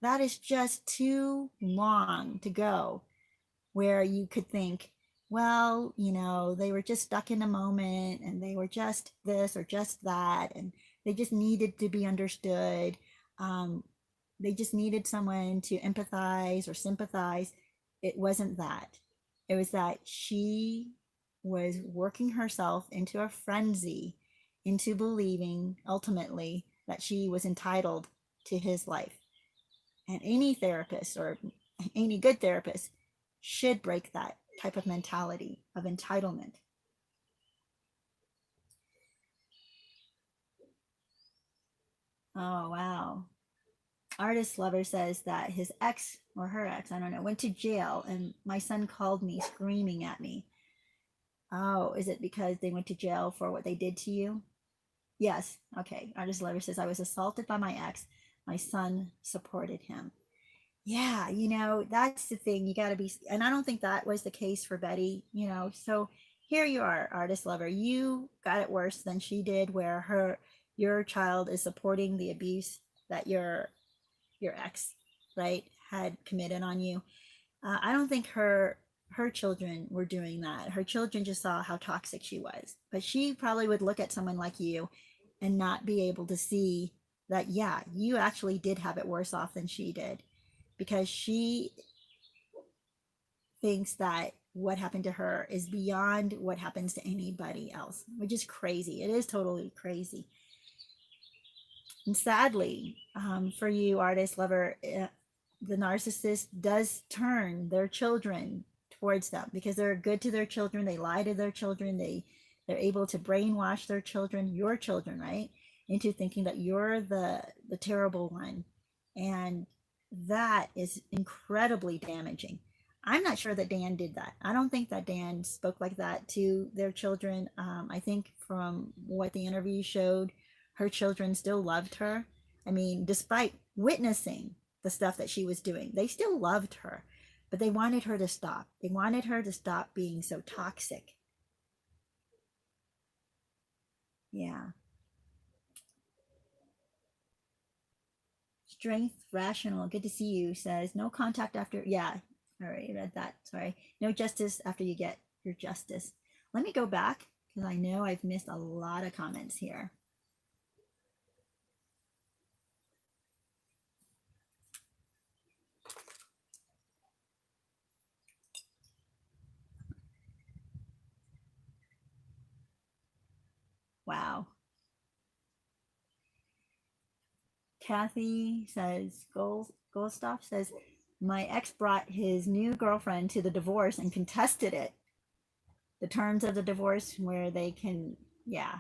That is just too long to go where you could think, well, they were just stuck in a moment and they were just this or just that, and they just needed to be understood. They just needed someone to empathize or sympathize. It wasn't that. It was that she was working herself into a frenzy, into believing ultimately that she was entitled to his life. And any therapist or any good therapist should break that type of mentality of entitlement. Oh, wow. Artist Lover says that his ex, or her ex, I don't know, went to jail and my son called me screaming at me. Oh, is it because they went to jail for what they did to you? Yes. Okay. Artist Lover says, I was assaulted by my ex. My son supported him. Yeah, that's the thing. You got to be, and I don't think that was the case for Betty, So here you are, Artist Lover. You got it worse than she did, where your child is supporting the abuse that your ex, right, had committed on you. I don't think her children were doing that. Her children just saw how toxic she was. But she probably would look at someone like you and not be able to see that, yeah, you actually did have it worse off than she did, because she thinks that what happened to her is beyond what happens to anybody else, which is crazy. It is totally crazy. And sadly, for you, Artist Lover, the narcissist does turn their children towards them because they're good to their children. They lie to their children. They're able to brainwash their children, your children, right, into thinking that you're the terrible one. And that is incredibly damaging. I'm not sure that Dan did that. I don't think that Dan spoke like that to their children. I think from what the interview showed, her children still loved her. I mean, despite witnessing the stuff that she was doing, they still loved her, but they wanted her to stop. They wanted her to stop being so toxic. Yeah. Strength Rational, good to see you, says no contact after. Yeah, all right, I read that. Sorry. No justice after you get your justice. Let me go back because I know I've missed a lot of comments here. Wow. Kathy says, Goldstoff says, my ex brought his new girlfriend to the divorce and contested it. The terms of the divorce where they can, yeah,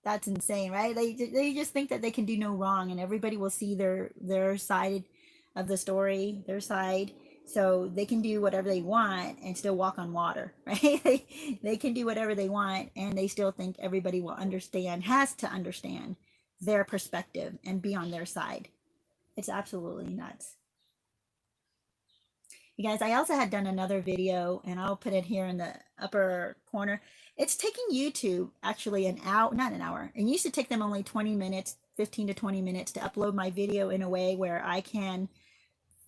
that's insane, right? They just think that they can do no wrong and everybody will see their side of the story, their side. So they can do whatever they want and still walk on water, right? They can do whatever they want and they still think everybody will understand, has to understand their perspective and be on their side. It's absolutely nuts. You guys, I also had done another video and I'll put it here in the upper corner. It's taking YouTube actually an hour, not an hour. It used to take them only 20 minutes, 15 to 20 minutes to upload my video in a way where I can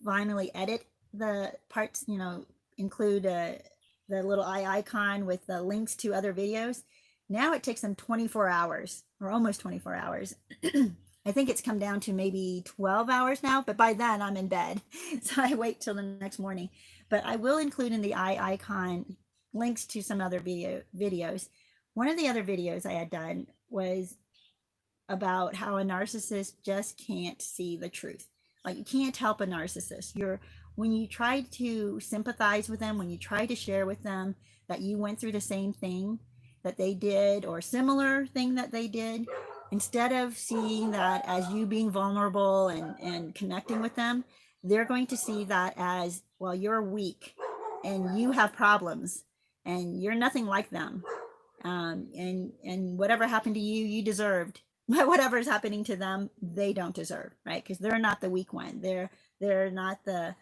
finally edit the parts, you know, include the little eye icon with the links to other videos. Now it takes them 24 hours or almost 24 hours. I think it's come down to maybe 12 hours now, but by then I'm in bed. So I wait till the next morning. But I will include in the eye icon links to some other videos. One of the other videos I had done was about how a narcissist just can't see the truth. Like you can't help a narcissist. When you try to sympathize with them, when you try to share with them that you went through the same thing that they did or similar thing that they did, instead of seeing that as you being vulnerable and connecting with them, they're going to see that as, well, you're weak and you have problems and you're nothing like them. And whatever happened to you, you deserved. But whatever's happening to them, they don't deserve, right? Because they're not the weak one. They're not the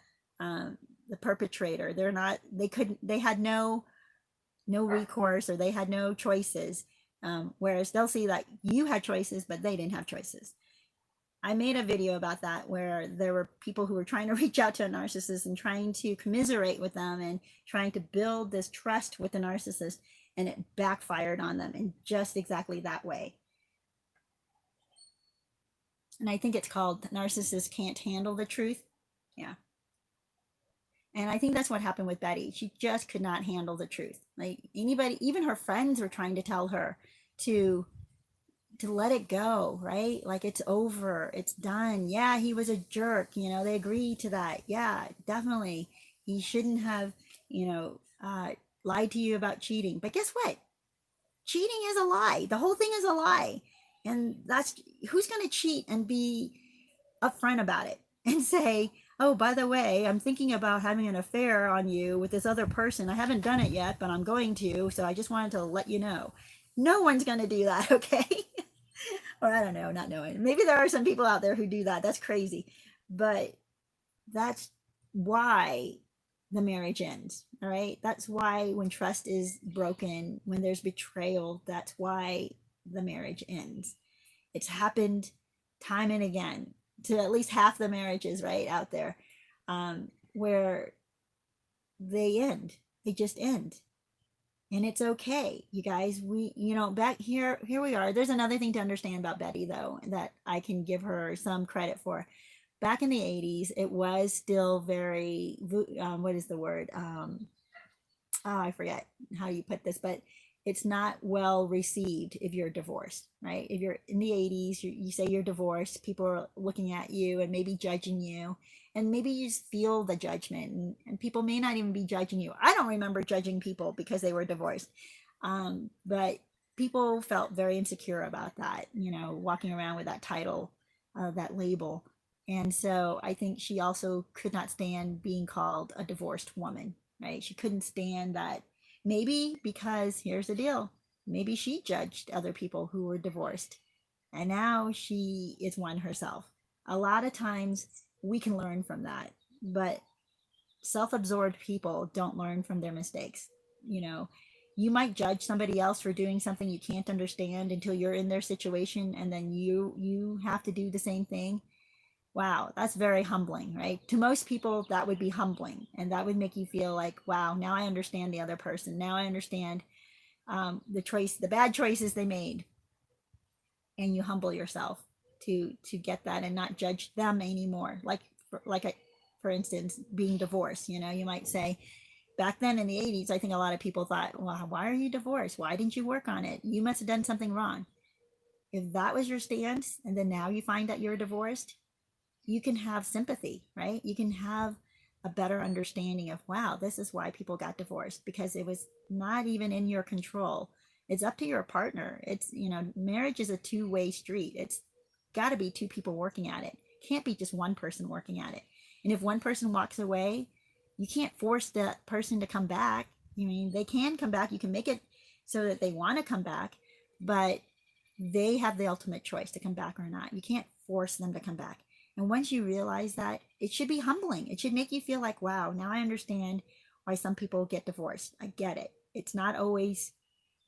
perpetrator. They had no recourse or they had no choices. Whereas they'll see that you had choices, but they didn't have choices. I made a video about that where there were people who were trying to reach out to a narcissist and trying to commiserate with them and trying to build this trust with the narcissist, and it backfired on them in just exactly that way. And I think it's called Narcissists Can't Handle the Truth. Yeah. And I think that's what happened with Betty. She just could not handle the truth. Like anybody, even her friends were trying to tell her to let it go, right? Like it's over, it's done. Yeah, he was a jerk, you know, they agreed to that. Yeah, definitely. He shouldn't have, lied to you about cheating. But guess what? Cheating is a lie. The whole thing is a lie. And that's who's going to cheat and be upfront about it and say, oh, by the way, I'm thinking about having an affair on you with this other person. I haven't done it yet, but I'm going to. So I just wanted to let you know. No one's going to do that, okay? Or I don't know, not knowing. Maybe there are some people out there who do that. That's crazy. But that's why the marriage ends, all right? That's why when trust is broken, when there's betrayal, that's why the marriage ends. It's happened time and again to at least half the marriages, right, out there, where they end. They just end. And it's okay, you guys. Back here we are. There's another thing to understand about Betty, though, that I can give her some credit for. Back in the 80s, it was still very, what is the word? I forget how you put this, but it's not well received if you're divorced, right? If you're in the 80s, you say you're divorced, people are looking at you and maybe judging you, and maybe you just feel the judgment, and people may not even be judging you. I don't remember judging people because they were divorced, but people felt very insecure about that, walking around with that title, that label. And so I think she also could not stand being called a divorced woman, right? She couldn't stand that. Maybe because here's the deal, maybe she judged other people who were divorced, and now she is one herself. A lot of times we can learn from that, but self-absorbed people don't learn from their mistakes. You know, you might judge somebody else for doing something you can't understand until you're in their situation, and then you have to do the same thing. Wow, that's very humbling, right? To most people, that would be humbling, and that would make you feel like, wow, now I understand the other person. Now I understand the bad choices they made, and you humble yourself to get that and not judge them anymore. For instance, being divorced. You know, you might say, back then in the 80s, I think a lot of people thought, well, why are you divorced? Why didn't you work on it? You must have done something wrong. If that was your stance, and then now you find that you're divorced, you can have sympathy, right? You can have a better understanding of, wow, this is why people got divorced, because it was not even in your control. It's up to your partner. It's, you know, marriage is a two-way street. It's got to be two people working at it. Can't be just one person working at it. And if one person walks away, you can't force that person to come back. I mean, they can come back. You can make it so that they want to come back, but they have the ultimate choice to come back or not. You can't force them to come back. And once you realize that, it should be humbling. It should make you feel like, wow, now I understand why some people get divorced. I get it. It's not always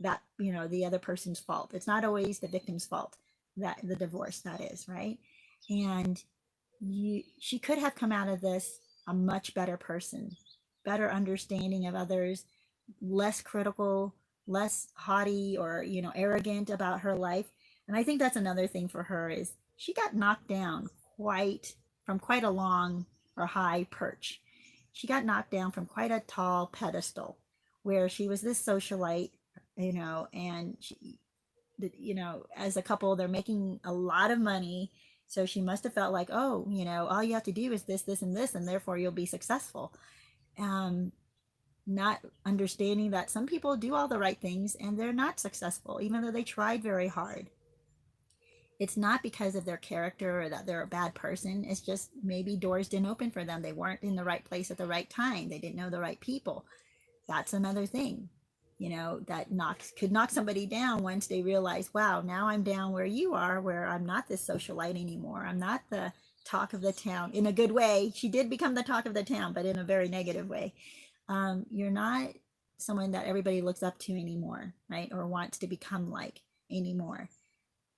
that, you know, the other person's fault. It's not always the victim's fault, that the divorce, that is, right? And she could have come out of this a much better person, better understanding of others, less critical, less haughty or, you know, arrogant about her life. And I think that's another thing for her, is she got knocked down quite a long or high perch. She got knocked down from quite a tall pedestal, where she was this socialite, you know, and she, you know, as a couple, they're making a lot of money. So she must have felt like, oh, you know, all you have to do is this, this, and this, and therefore you'll be successful. Not understanding that some people do all the right things and they're not successful, even though they tried very hard. It's not because of their character or that they're a bad person. It's just maybe doors didn't open for them. They weren't in the right place at the right time. They didn't know the right people. That's another thing, you know, that could knock somebody down once they realize, wow, now I'm down where you are, where I'm not this socialite anymore. I'm not the talk of the town, in a good way. She did become the talk of the town, but in a very negative way. You're not someone that everybody looks up to anymore, right? Or wants to become like anymore.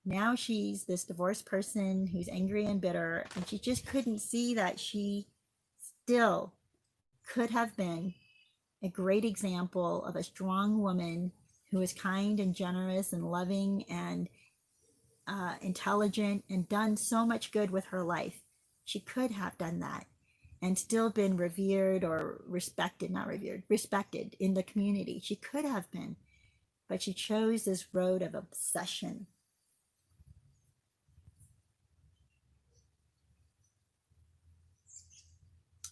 Now she's this divorced person who's angry and bitter, and she just couldn't see that she still could have been a great example of a strong woman who is kind and generous and loving and intelligent and done so much good with her life. She could have done that and still been revered or respected, not revered, respected in the community. She could have been, but she chose this road of obsession.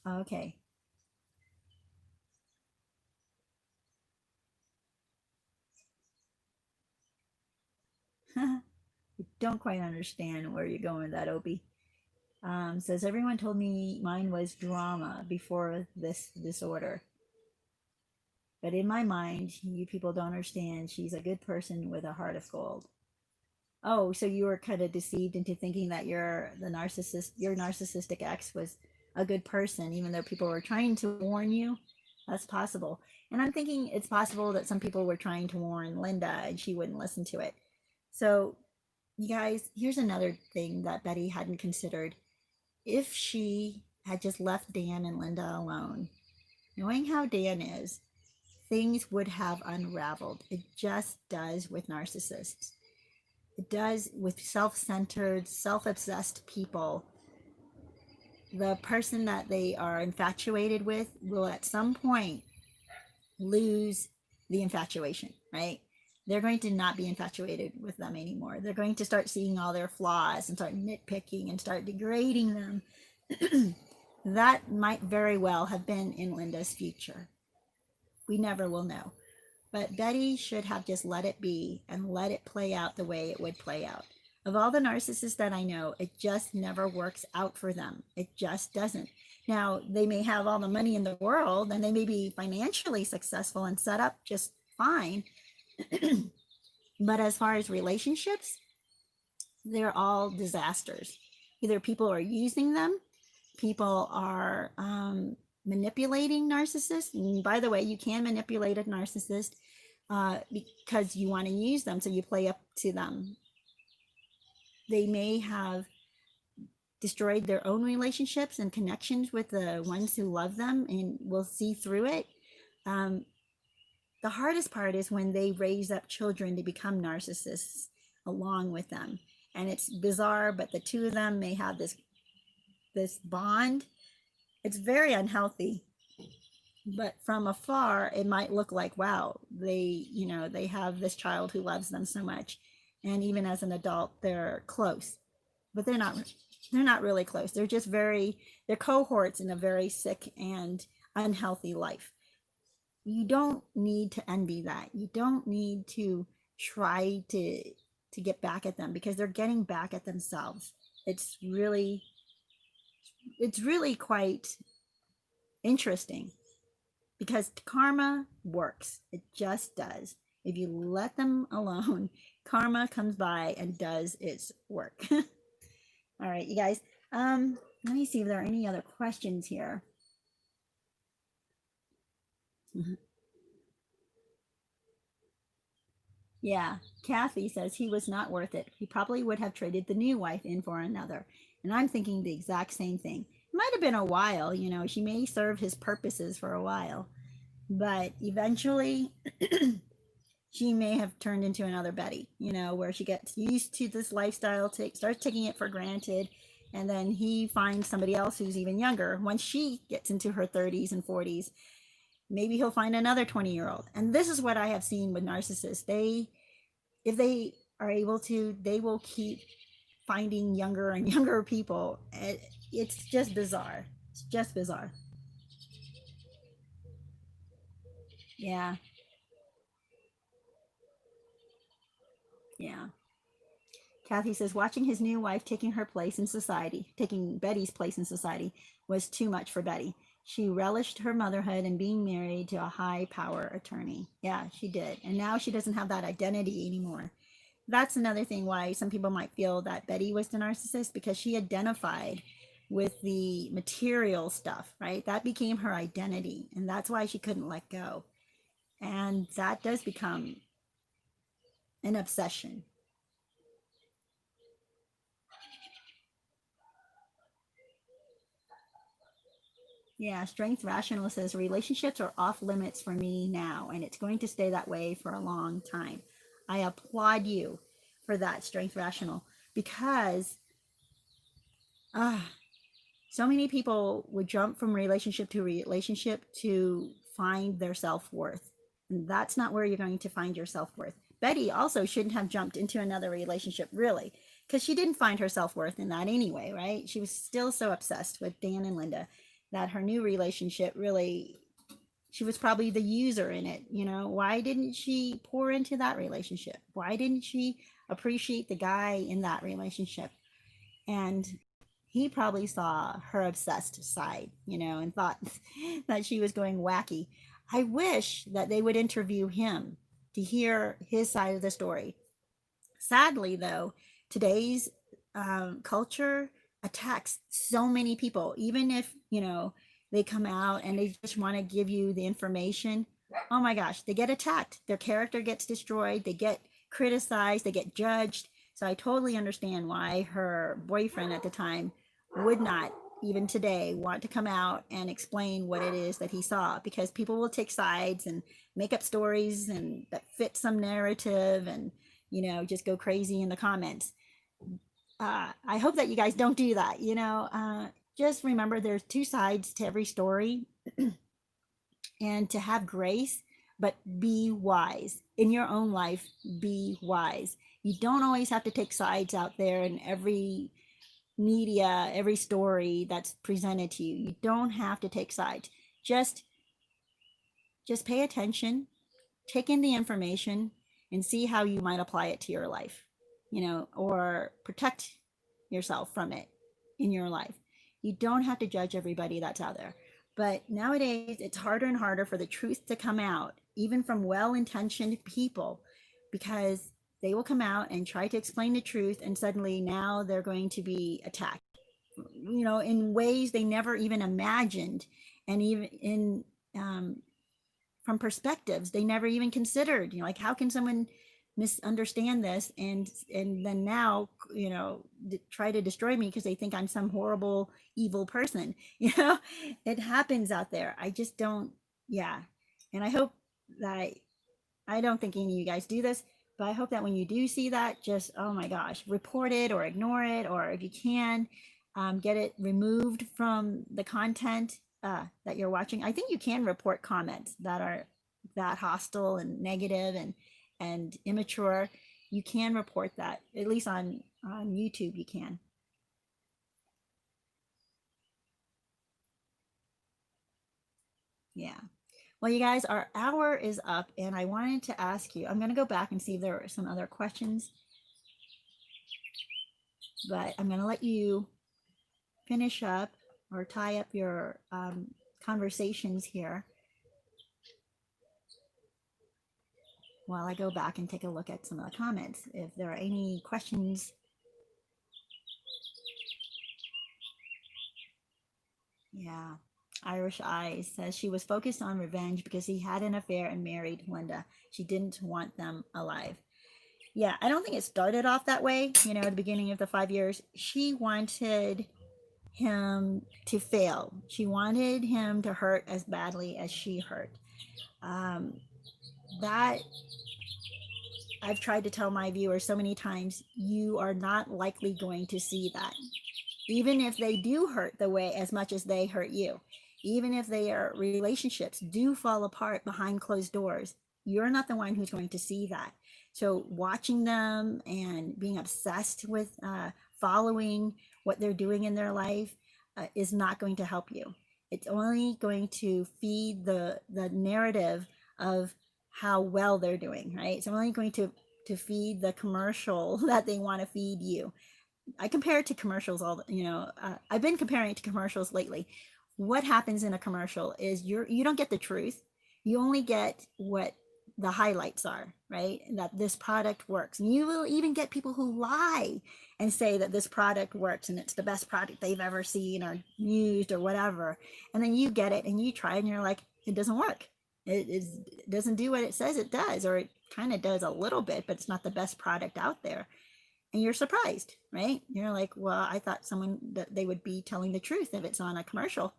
Okay. I don't quite understand where you're going with that, Opie. Says everyone told me mine was drama before this disorder. But in my mind, you people don't understand. She's a good person with a heart of gold. Oh, so you were kind of deceived into thinking that your narcissistic ex was a good person, even though people were trying to warn you. That's possible. And I'm thinking it's possible that some people were trying to warn Linda and she wouldn't listen to it. So, you guys, here's another thing that Betty hadn't considered. If she had just left Dan and Linda alone, knowing how Dan is, things would have unraveled. It just does with narcissists. It does with self-centered, self-obsessed people. The person that they are infatuated with will at some point lose the infatuation, right? They're going to not be infatuated with them anymore. They're going to start seeing all their flaws and start nitpicking and start degrading them. That might very well have been in Linda's future. We never will know. But Betty should have just let it be and let it play out the way it would play out. Of all the narcissists that I know, it just never works out for them. It just doesn't. Now, they may have all the money in the world and they may be financially successful and set up just fine. But as far as relationships, they're all disasters. Either people are using them, people are manipulating narcissists. And by the way, you can manipulate a narcissist because you want to use them, so you play up to them. They may have destroyed their own relationships and connections with the ones who love them and will see through it. The hardest part is when they raise up children to become narcissists along with them. And it's bizarre, but the two of them may have this bond. It's very unhealthy. But from afar, it might look like, wow, they have this child who loves them so much. And even as an adult, they're close. But they're not really close. They're just they're cohorts in a very sick and unhealthy life. You don't need to envy that. You don't need to try to get back at them, because they're getting back at themselves. It's really quite interesting, because karma works. It just does. If you let them alone, karma comes by and does its work. All right, you guys. Let me see if there are any other questions here. Yeah, Kathy says he was not worth it. He probably would have traded the new wife in for another. And I'm thinking the exact same thing. It might have been a while, she may serve his purposes for a while, but eventually she may have turned into another Betty, where she gets used to this lifestyle, starts taking it for granted, and then he finds somebody else who's even younger. Once she gets into her 30s and 40s, maybe he'll find another 20-year-old. And this is what I have seen with narcissists. If they are able to, they will keep finding younger and younger people. It's just bizarre. It's just bizarre. Yeah. Yeah. Kathy says watching his new wife taking Betty's place in society was too much for Betty. She relished her motherhood and being married to a high power attorney. Yeah, she did. And now she doesn't have that identity anymore. That's another thing why some people might feel that Betty was the narcissist, because she identified with the material stuff, right? That became her identity. And that's why she couldn't let go. And that does become an obsession. Yeah, Strength Rational says relationships are off limits for me now, and it's going to stay that way for a long time. I applaud you for that, Strength Rational, because so many people would jump from relationship to relationship to find their self-worth. And that's not where you're going to find your self-worth. Betty also shouldn't have jumped into another relationship, really, because she didn't find her self-worth in that anyway, right? She was still so obsessed with Dan and Linda that her new relationship really, she was probably the user in it. Why didn't she pour into that relationship? Why didn't she appreciate the guy in that relationship? And he probably saw her obsessed side, and thought that she was going wacky. I wish that they would interview him to hear his side of the story. Sadly, though, today's culture attacks so many people, even if, they come out and they just want to give you the information. Oh my gosh, they get attacked. Their character gets destroyed. They get criticized. They get judged. So I totally understand why her boyfriend at the time would not, even today, want to come out and explain what it is that he saw, because people will take sides and make up stories and that fit some narrative and, just go crazy in the comments. I hope that you guys don't do that. Just remember there's two sides to every story, and to have grace, but be wise in your own life. Be wise. You don't always have to take sides out there in every media, every story that's presented to you. You don't have to take sides. Just pay attention, take in the information, and see how you might apply it to your life. or protect yourself from it in your life. You don't have to judge everybody that's out there. But nowadays, it's harder and harder for the truth to come out, even from well intentioned people, because they will come out and try to explain the truth, and suddenly now they're going to be attacked, in ways they never even imagined, and even in from perspectives they never even considered. Like, how can someone misunderstand this and then now try to destroy me because they think I'm some horrible evil person. It happens out there. I just don't. Yeah. And I hope that I don't think any of you guys do this, but I hope that when you do see that, just, oh my gosh, report it or ignore it, or if you can, get it removed from the content that you're watching. I think you can report comments that are that hostile and negative and immature. You can report that, at least on YouTube you can. Yeah. Well, you guys, our hour is up, and I wanted to ask you, I'm going to go back and see if there are some other questions, but I'm going to let you finish up or tie up your conversations here while I go back and take a look at some of the comments. If there are any questions. Yeah. Irish Eyes says she was focused on revenge because he had an affair and married Linda. She didn't want them alive. Yeah, I don't think it started off that way. At the beginning of the 5 years, she wanted him to fail. She wanted him to hurt as badly as she hurt. That I've tried to tell my viewers so many times, you are not likely going to see that. Even if they do hurt the way as much as they hurt you, even if their relationships do fall apart behind closed doors, you're not the one who's going to see that. So watching them and being obsessed with following what they're doing in their life is not going to help you. It's only going to feed the narrative of how well they're doing, right? It's only going to feed the commercial that they want to feed you. I compare it to commercials I've been comparing it to commercials lately. What happens in a commercial is you don't get the truth. You only get what the highlights are, right? That this product works. And you will even get people who lie and say that this product works and it's the best product they've ever seen or used or whatever. And then you get it and you try it and you're like, it doesn't work. It doesn't do what it says it does, or it kind of does a little bit, but it's not the best product out there. And you're surprised, right? You're like, well, I thought that they would be telling the truth if it's on a commercial.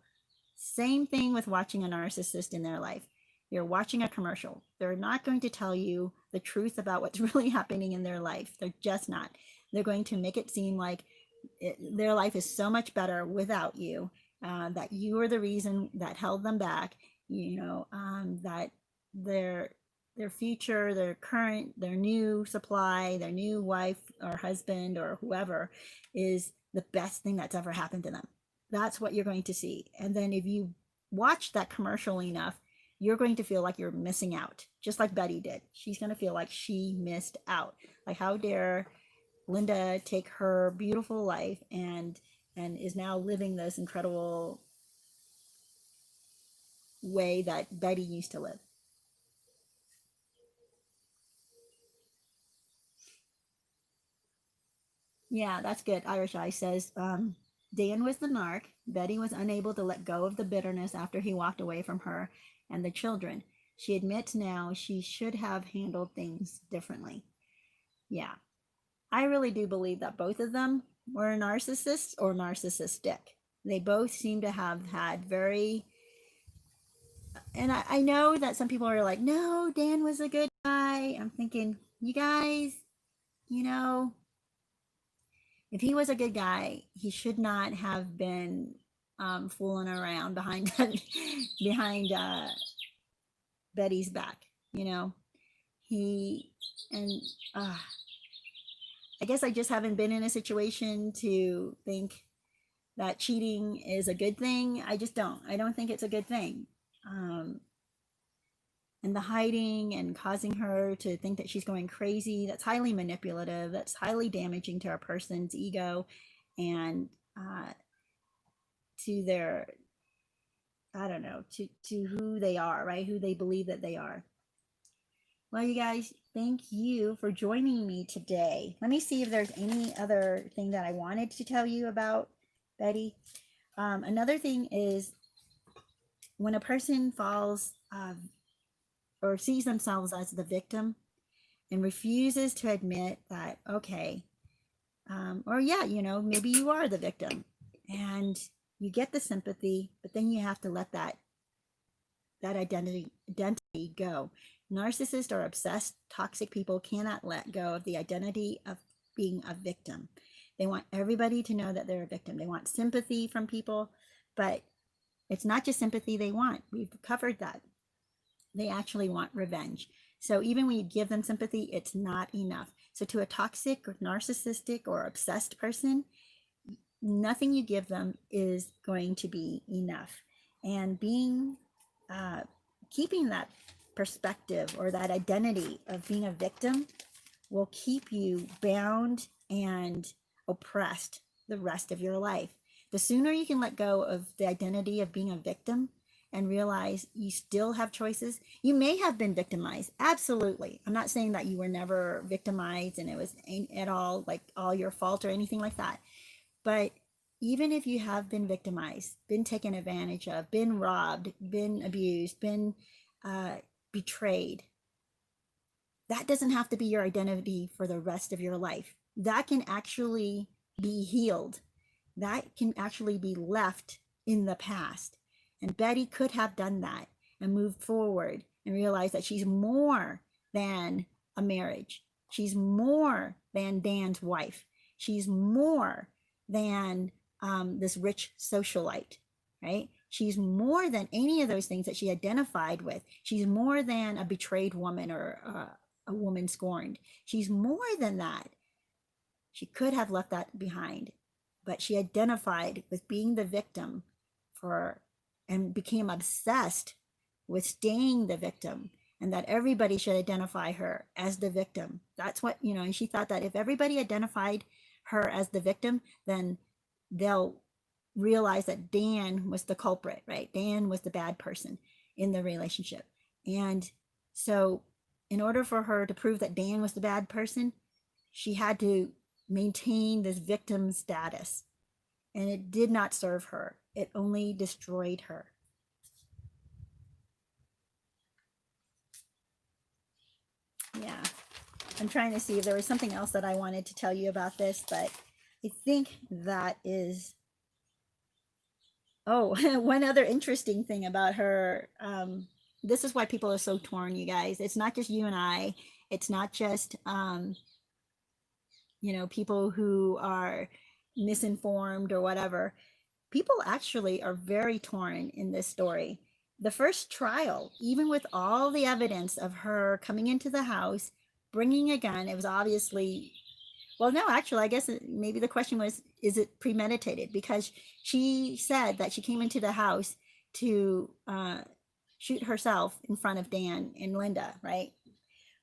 Same thing with watching a narcissist in their life. You're watching a commercial. They're not going to tell you the truth about what's really happening in their life. They're just not. They're going to make it seem like their life is so much better without you, that you are the reason that held them back, that their future, their current, their new supply, their new wife or husband or whoever is the best thing that's ever happened to them. That's what you're going to see. And then if you watch that commercial enough, you're going to feel like you're missing out, just like Betty did. She's going to feel like she missed out. Like, how dare Linda take her beautiful life and is now living this incredible way that Betty used to live. Yeah, that's good. Irish Eye says, Dan was the narc. Betty was unable to let go of the bitterness after he walked away from her and the children. She admits now she should have handled things differently. Yeah, I really do believe that both of them were narcissists or narcissistic. They both seem to have had very, and I know that some people are like, no, Dan was a good guy. I'm thinking, you guys, if he was a good guy, he should not have been fooling around behind behind Betty's back. He and I guess I just haven't been in a situation to think that cheating is a good thing. I just don't. I don't think it's a good thing. And the hiding and causing her to think that she's going crazy, that's highly manipulative, that's highly damaging to a person's ego and to their, I don't know, to who they are, right? Who they believe that they are. Well, you guys, thank you for joining me today. Let me see if there's any other thing that I wanted to tell you about Betty. Another thing is when a person falls or sees themselves as the victim and refuses to admit that, okay, or yeah, you know, maybe you are the victim and you get the sympathy, but then you have to let that identity go. Narcissists or obsessed toxic people cannot let go of the identity of being a victim. They want everybody to know that they're a victim. They want sympathy from people, but it's not just sympathy they want. We've covered that. They actually want revenge. So even when you give them sympathy, it's not enough. So to a toxic or narcissistic or obsessed person, nothing you give them is going to be enough. And being keeping that perspective or that identity of being a victim will keep you bound and oppressed the rest of your life. The sooner you can let go of the identity of being a victim and realize you still have choices. You may have been victimized. Absolutely. I'm not saying that you were never victimized and it was at all like all your fault or anything like that. But even if you have been victimized, been taken advantage of, been robbed, been abused, been betrayed, that doesn't have to be your identity for the rest of your life. That can actually be healed. That can actually be left in the past. And Betty could have done that and moved forward and realized that she's more than a marriage. She's more than Dan's wife. She's more than this rich socialite, right? She's more than any of those things that she identified with. She's more than a betrayed woman or a woman scorned. She's more than that. She could have left that behind, but she identified with being the victim and became obsessed with staying the victim and that everybody should identify her as the victim. That's what, you know, and she thought that if everybody identified her as the victim, then they'll realize that Dan was the culprit, right? Dan was the bad person in the relationship. And so in order for her to prove that Dan was the bad person, she had to maintain this victim status. And it did not serve her. It only destroyed her. Yeah. I'm trying to see if there was something else that I wanted to tell you about this, but I think that is, oh, one other interesting thing about her. This is why people are so torn, you guys. It's not just you and I. It's not just, you know, people who are misinformed or whatever. People actually are very torn in this story. The first trial, even with all the evidence of her coming into the house, bringing a gun, it was obviously, well, no, actually, I guess maybe the question was, is it premeditated? Because she said that she came into the house to shoot herself in front of Dan and Linda, right?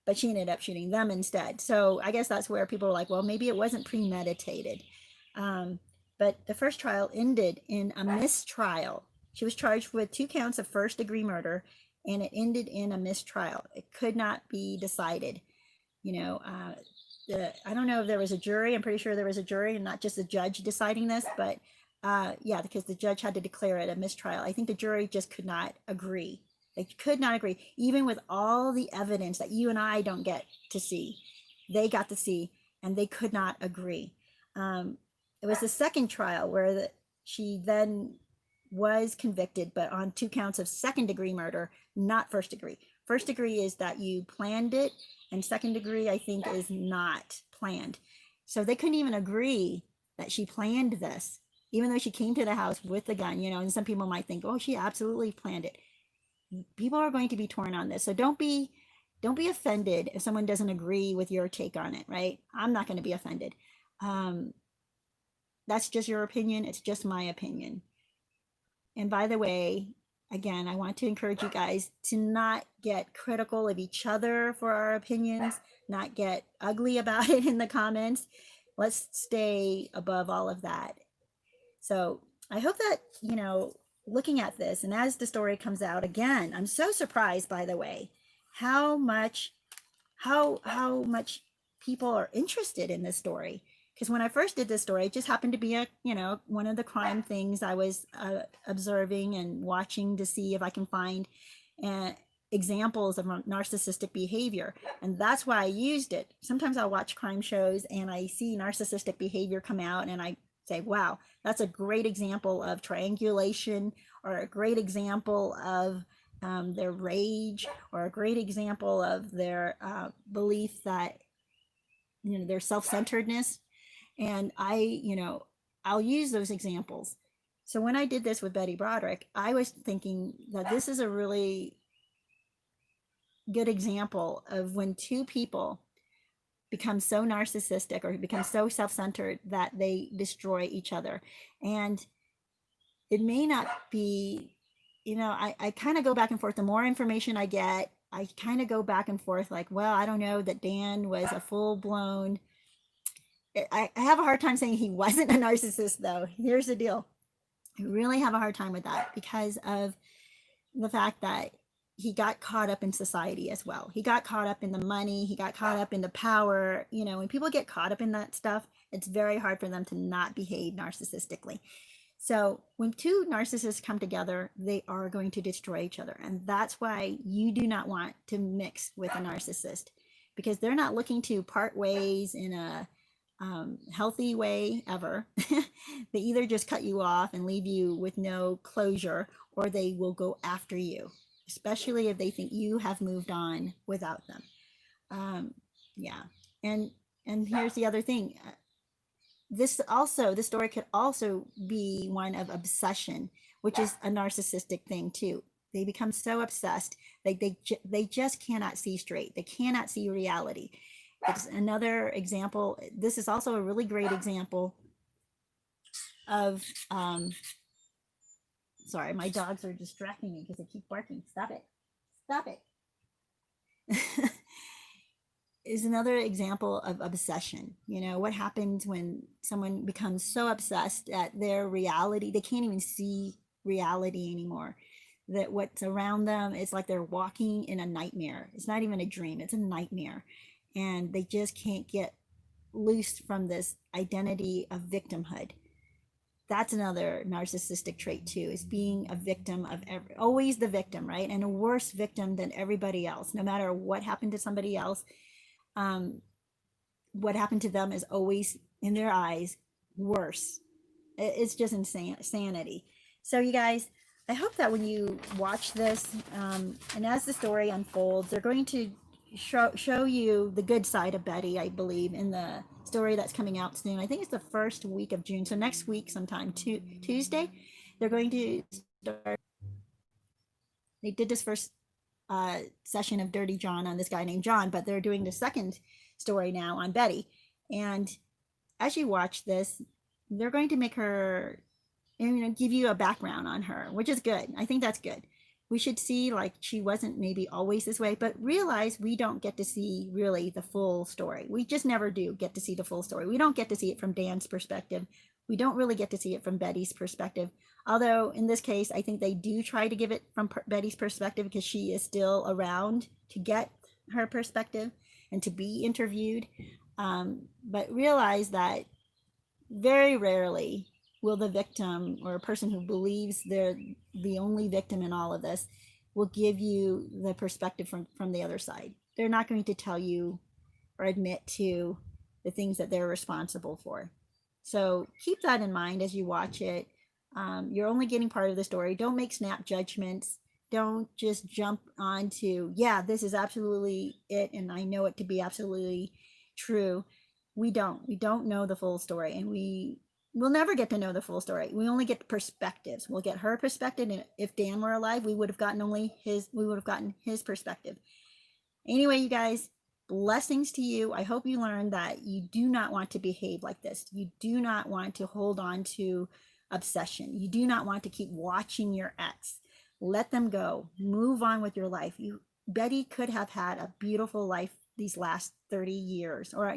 But she ended up shooting them instead. So I guess that's where people are like, well, maybe it wasn't premeditated. But the first trial ended in a mistrial. She was charged with 2 counts of first-degree murder, and it ended in a mistrial. It could not be decided. You know, I don't know if there was a jury. I'm pretty sure there was a jury and not just a judge deciding this, but yeah, because the judge had to declare it a mistrial. I think the jury just could not agree. They could not agree, even with all the evidence that you and I don't get to see. They got to see, and they could not agree. It was the second trial where she then was convicted, but on 2 counts of second-degree murder, not first degree. First degree is that you planned it, and second degree, I think, is not planned. So they couldn't even agree that she planned this, even though she came to the house with a gun, you know, and some people might think, oh, she absolutely planned it. People are going to be torn on this. So don't be offended if someone doesn't agree with your take on it, right? I'm not going to be offended. That's just your opinion. It's just my opinion. And by the way, again, I want to encourage you guys to not get critical of each other for our opinions, not get ugly about it in the comments. Let's stay above all of that. So I hope that, looking at this, and as the story comes out again, I'm so surprised, by the way, how much people are interested in this story. Because when I first did this story, it just happened to be one of the crime things I was observing and watching to see if I can find examples of narcissistic behavior. And that's why I used it. Sometimes I'll watch crime shows and I see narcissistic behavior come out and I say, wow, that's a great example of triangulation, or a great example of their rage, or a great example of their belief that, their self-centeredness. And I'll use those examples. So when I did this with Betty Broderick, I was thinking that this is a really good example of when two people become so narcissistic or become so self-centered that they destroy each other. And it may not be, I kind of go back and forth. The more information I get, I kind of go back and forth like, well, I don't know that Dan was a full-blown, I have a hard time saying he wasn't a narcissist, though. Here's the deal. I really have a hard time with that because of the fact that he got caught up in society as well. He got caught up in the money. He got caught up in the power. When people get caught up in that stuff, it's very hard for them to not behave narcissistically. So when two narcissists come together, they are going to destroy each other. And that's why you do not want to mix with a narcissist, because they're not looking to part ways in a healthy way ever. They either just cut you off and leave you with no closure, or they will go after you, especially if they think you have moved on without them. Yeah. And here's the other thing. This story could also be one of obsession, which is a narcissistic thing too. They become so obsessed, like they just cannot see straight. They cannot see reality. It's another example. This is also a really great example of, sorry, my dogs are distracting me because they keep barking. Stop it. Stop it. Is another example of obsession. What happens when someone becomes so obsessed that their reality, they can't even see reality anymore. That what's around them is like they're walking in a nightmare. It's not even a dream, it's a nightmare. And they just can't get loose from this identity of victimhood. That's another narcissistic trait too, is being a victim of always the victim, right? And a worse victim than everybody else. No matter what happened to somebody else, what happened to them is always, in their eyes, worse. It's just insanity. So you guys, I hope that when you watch this, and as the story unfolds, they're going to show you the good side of Betty, I believe, in the story that's coming out soon. I think it's the first week of June. So next week sometime, Tuesday, they're going to start. They did this first session of Dirty John on this guy named John, but they're doing the second story now on Betty. And as you watch this, they're going to make her, give you a background on her, which is good. I think that's good. We should see like she wasn't maybe always this way, but realize we don't get to see really the full story. We just never do get to see the full story. We don't get to see it from Dan's perspective. We don't really get to see it from Betty's perspective. Although in this case, I think they do try to give it from Betty's perspective because she is still around to get her perspective and to be interviewed. But realize that very rarely will the victim, or a person who believes they're the only victim in all of this, will give you the perspective from the other side. They're not going to tell you or admit to the things that they're responsible for. So keep that in mind as you watch it. You're only getting part of the story. Don't make snap judgments. Don't just jump onto, yeah, this is absolutely it, and I know it to be absolutely true. We don't know the full story, and we'll never get to know the full story. We only get perspectives. We'll get her perspective, and if Dan were alive, we would have gotten his perspective. Anyway, you guys, blessings to you. I hope you learned that you do not want to behave like this. You do not want to hold on to obsession. You do not want to keep watching your ex. Let them go. Move on with your life. Betty could have had a beautiful life these last 30 years, or,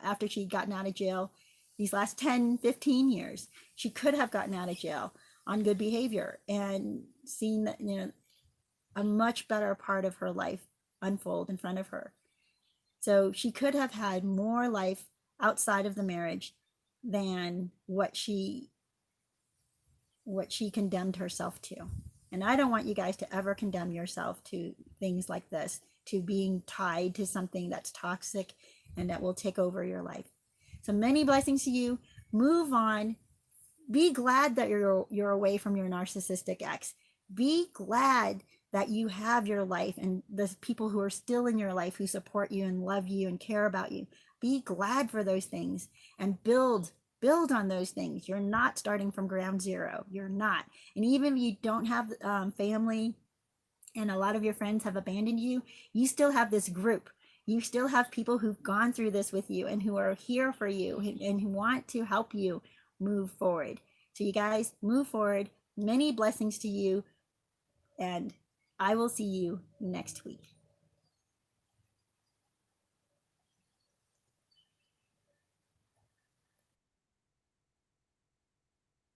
after she'd gotten out of jail, these last 10, 15 years. She could have gotten out of jail on good behavior and seen that, a much better part of her life unfold in front of her. So she could have had more life outside of the marriage than what she condemned herself to. And I don't want you guys to ever condemn yourself to things like this, to being tied to something that's toxic and that will take over your life. So many blessings to you. Move on. Be glad that you're away from your narcissistic ex. Be glad that you have your life and the people who are still in your life who support you and love you and care about you. Be glad for those things and build on those things. You're not starting from ground zero. You're not. And even if you don't have family and a lot of your friends have abandoned you, you still have this group. You still have people who've gone through this with you and who are here for you and who want to help you move forward. So you guys, move forward. Many blessings to you, and I will see you next week.